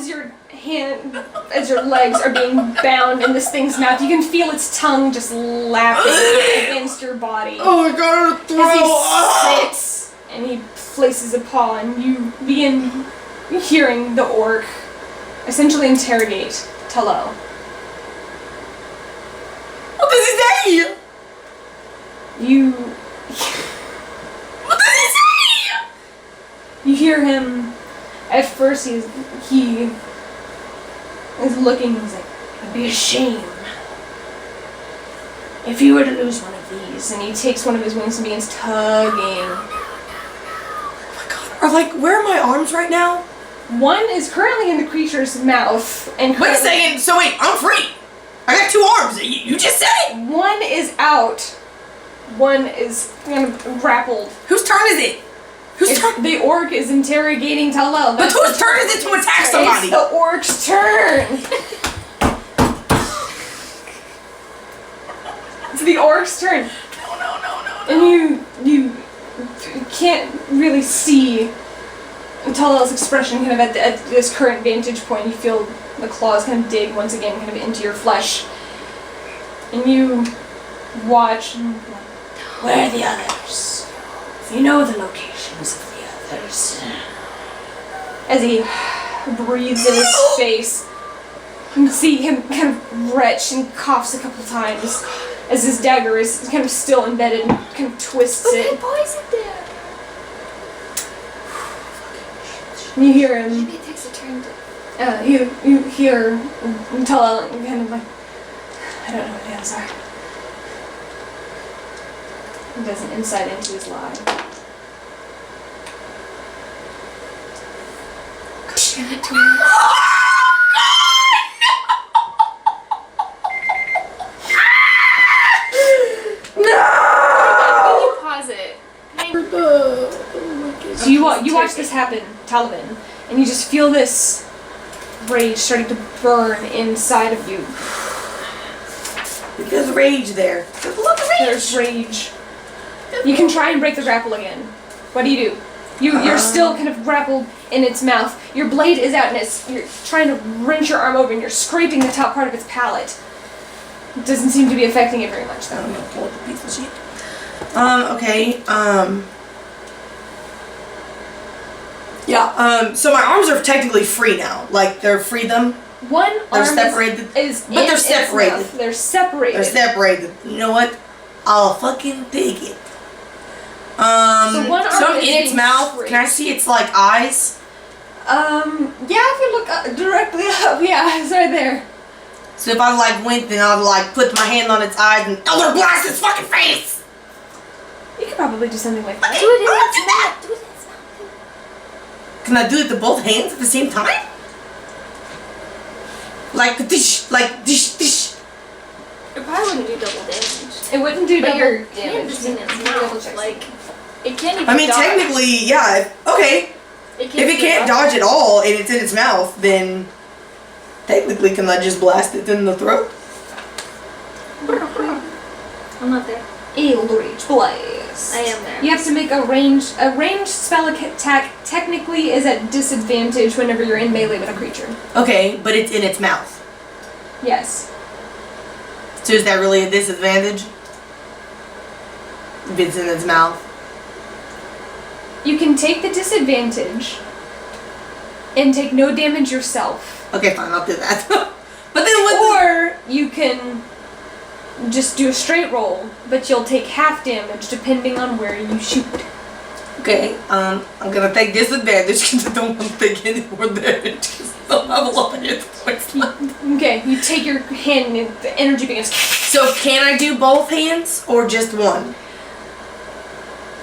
as your legs are being bound in this thing's mouth, you can feel its tongue just lapping against your body. Oh my god, I'm gonna As throw he up! sits and he places a paw, and you begin hearing the orc essentially interrogate Tello. What does he say? You What does he say? you hear him. At first, he is looking. He's like, "It'd be a shame if you were to lose one of these." And he takes one of his wings and begins tugging. Oh my god. Or like, where are my arms right now? One is currently in the creature's mouth, and Wait a currently- second. So wait, I'm free. I got 2 arms. You just said it. One is out. One is kind of grappled. Whose turn is it? Whose turn? The orc is interrogating Talal. But whose turn is it to attack somebody? It's the orc's turn. It's the orc's turn. No. And you can't really see Talal's expression kind of at this current vantage point. You feel the claws kind of dig once again kind of into your flesh. And you watch and where are the others? If you know the locations of the others. As he breathes in his face, you can see him kind of retch and coughs a couple times as his dagger is kind of still embedded and kind of twists it. poisoned there. And you hear him, Maybe it takes a turn to... you hear Talal kind of like, I don't know what the others are. He does an insight into his lie. Give it to me. No! Pause it. So you watch this happen, Talavin, and you just feel this rage starting to burn inside of you. There's rage there. There's a lot of rage. There's rage. You can try and break the grapple again. What do you do? You're still kind of grappled in its mouth. Your blade is out, and you're trying to wrench your arm over, and you're scraping the top part of its palate. It doesn't seem to be affecting it very much, though. I'm gonna pull up a piece of shit. Okay, yeah, so my arms are technically free now. Like, they're freedom. One They're arm separated. is But they're in its separated. mouth. They're separated. They're separated. You know what? I'll fucking take it. So one arm is in its being mouth. scraped. Can I see its, like, eyes? Yeah, if you look directly up, yeah, it's right there. So if I, like, went, then I'd, like, put my hand on its eyes and Elder Blast its fucking face! You could probably do something like Do that. it in its mouth. Do it in its mouth. Can I do it to both hands at the same time? Like, dish, dish. It probably wouldn't do double damage. It wouldn't do But double your damage. hand is in its Let me double mouth. check Like, it can't even I mean, dodge. technically, yeah, okay. If it can't dodge at all and it's in its mouth, then technically can I just blast it in the throat? I'm not there. Eldritch Blast. I am there. You have to make a ranged spell attack. Technically, is at disadvantage whenever you're in melee with a creature. Okay, but it's in its mouth. Yes. So is that really a disadvantage? If it's in its mouth. You can take the disadvantage and take no damage yourself, Okay, fine, I'll do that. But then what? or you can just do a straight roll, but you'll take half damage depending on where you shoot. Okay, I'm gonna take disadvantage because I don't want to take any more damage because I don't have a lot of hit points left. Okay, you take your hand and the energy begins. So can I do both hands or just one?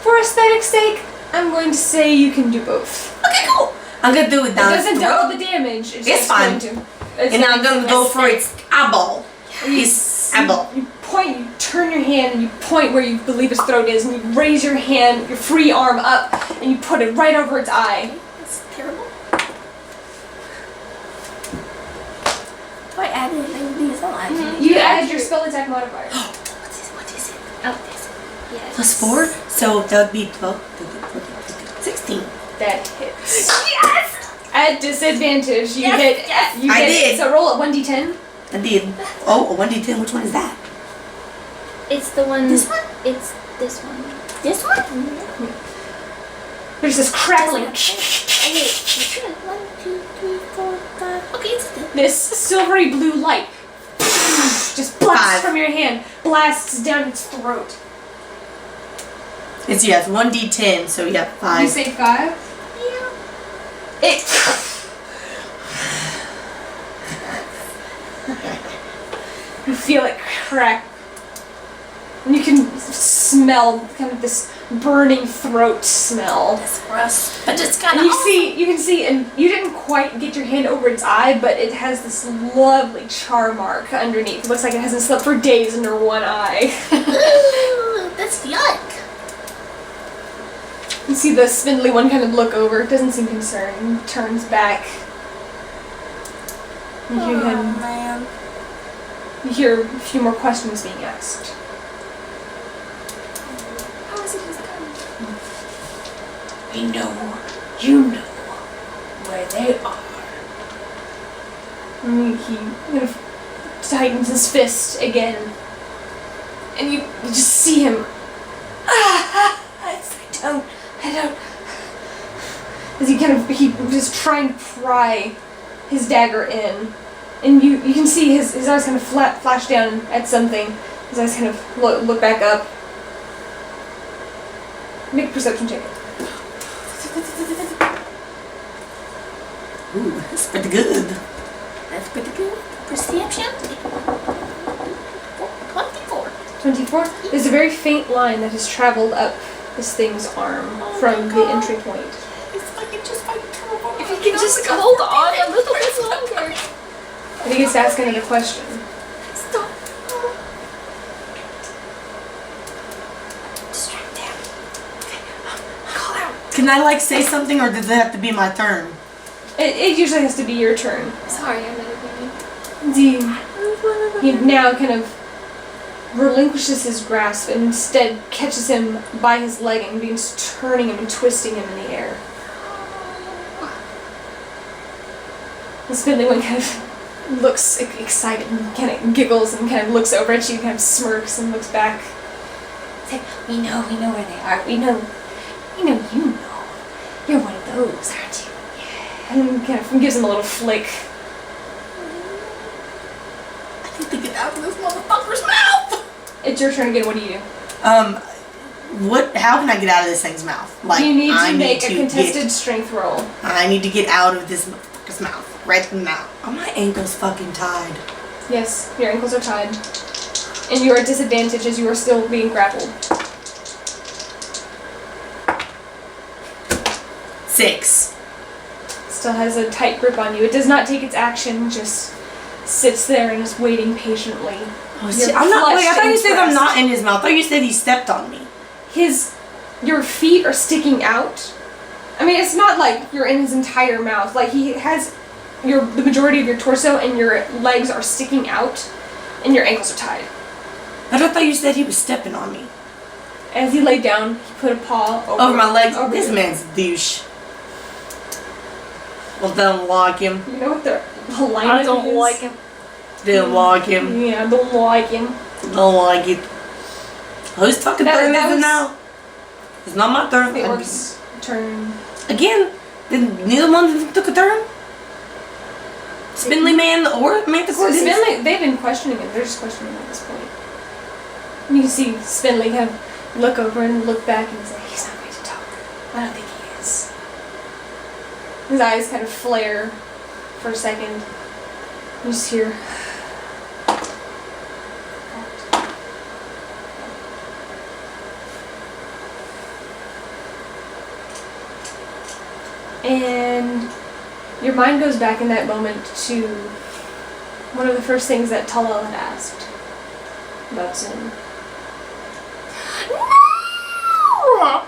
For aesthetic's sake, I'm going to say you can do both. Okay, cool. I'm gonna do it It down doesn't its double throat. the damage. It's It's just fine. going to. And I'm gonna go for its eyeball. You Its eyeball. You point, you turn your hand and you point where you believe his throat is, and you raise your hand, your free arm up, and you put it right over its eye. That's terrible. Do I add anything to these? I don't add anything. You add your spell attack modifier. What is it? Oh, this. Yes. Plus 4? So that would be 12, 16. That hits. Yes! At disadvantage, you Yes, hit. yes. You I hit. did. So roll at 1d10. I did. Oh, a 1d10. Which one is that? It's the one. This one? It's this one. This one? There's this crackling. Okay, 1, 2, 3, 4, 5. Okay, it's good. This silvery blue light just blasts 5. from your hand, blasts down its throat. It's 1d10. So yeah, 5. You say 5? Yeah. It. You feel it crack. And you can smell kind of this burning throat smell. That's gross. But it's kind And of you can see, and you didn't quite get your hand over its eye, but it has this lovely char mark underneath. It looks like it hasn't slept for days under one eye. Ooh, that's yuck. You see the spindly one kind of look over. It doesn't seem concerned. Turns back. You hear Oh, him. man. You hear a few more questions being asked. How is it he's coming? We know. You know where they are. And he kind of tightens his fist again. And you just see him. I don't. As he was trying to pry his dagger in. And you can see his eyes kind of flash down at something. His eyes kind of look back up. Make a perception check. Ooh, that's pretty good. That's pretty good. Perception. 24. 24? There's a very faint line that has traveled up this thing's arm from the entry point. It's like it just like terrible. If you can just hold on a little bit longer. I think it's asking another question. Stop. Distract him. Call out. Can I say something, or does it have to be my turn? It usually has to be your turn. Sorry, I'm interviewing. He now kind of relinquishes his grasp and instead catches him by his leg and begins turning him and twisting him in the air. The spindly one kind of looks excited and kind of giggles and kind of looks over at you, kind of smirks and looks back. It's like, we know where they are. We know you know. You're one of those, aren't you? And kind of gives him a little flick. I need to get out of this motherfucker's mouth. It's your turn again. What do you do? How can I get out of this thing's mouth? You need I to make a to contested get- strength roll. I need to get out of this motherfucker's mouth. Right in the mouth. Oh, my ankle's fucking tied. Yes, your ankles are tied. And you are at disadvantage as you are still being grappled. 6. Still has a tight grip on you. It does not take its action, just sits there and is waiting patiently. Oh, You're I'm not. Wait, I clutched thought you and said I'm pressed. not in his mouth. I thought you said he stepped on me. Your feet are sticking out. I mean, it's not like you're in his entire mouth. Like, he has the majority of your torso and your legs are sticking out and your ankles are tied. But I thought you said he was stepping on me. As he laid down, he put a paw Over my legs. over This your- man's a douche. Well, don't like him. You know what the alignment is? him. Didn't like him. Yeah, I don't like him. Don't like it. Whose fucking That- turn that is it was- now? It's not my turn. The orc's turn. Again, neither one of them took a turn? Spindly man or Manticore? Spindly, they've been questioning him. They're just questioning him at this point. And you see Spindly kind of look over and look back and say, he's not going to talk. I don't think he is. His eyes kind of flare for a second. You just hear. And your mind goes back in that moment to one of the first things that Talavin had asked. butts in. No!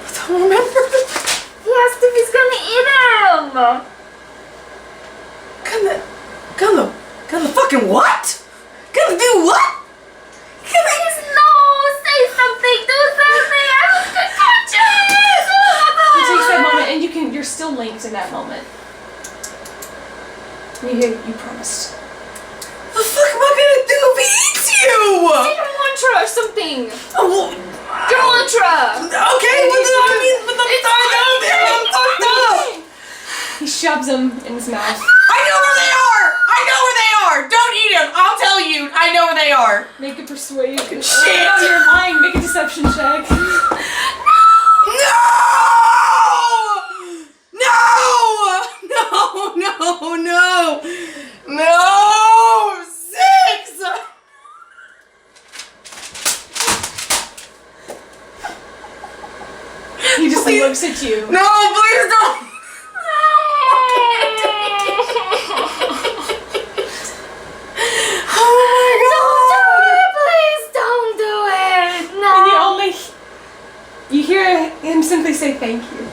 I don't remember. Yes, Timmy's gonna eat him! Gonna fucking what? Gonna do what? Please, no! Say something! Do something! I was gonna catch it! He takes that moment, and you're still linked in that moment. And you hear, you promised. The fuck am I gonna do if he eats you? Say your mantra or something! Oh, well, Your mantra! okay, but then I mean, but I'm fucked up. He shoves them in his mouth. I know where they are. I know where they are. Don't eat them. I'll tell you. I know where they are. Make a persuade. Shit. Oh, you're lying. Make a deception check. No! 6! He just looks at you. No, please don't! Please don't do it! No! And you hear him simply say thank you.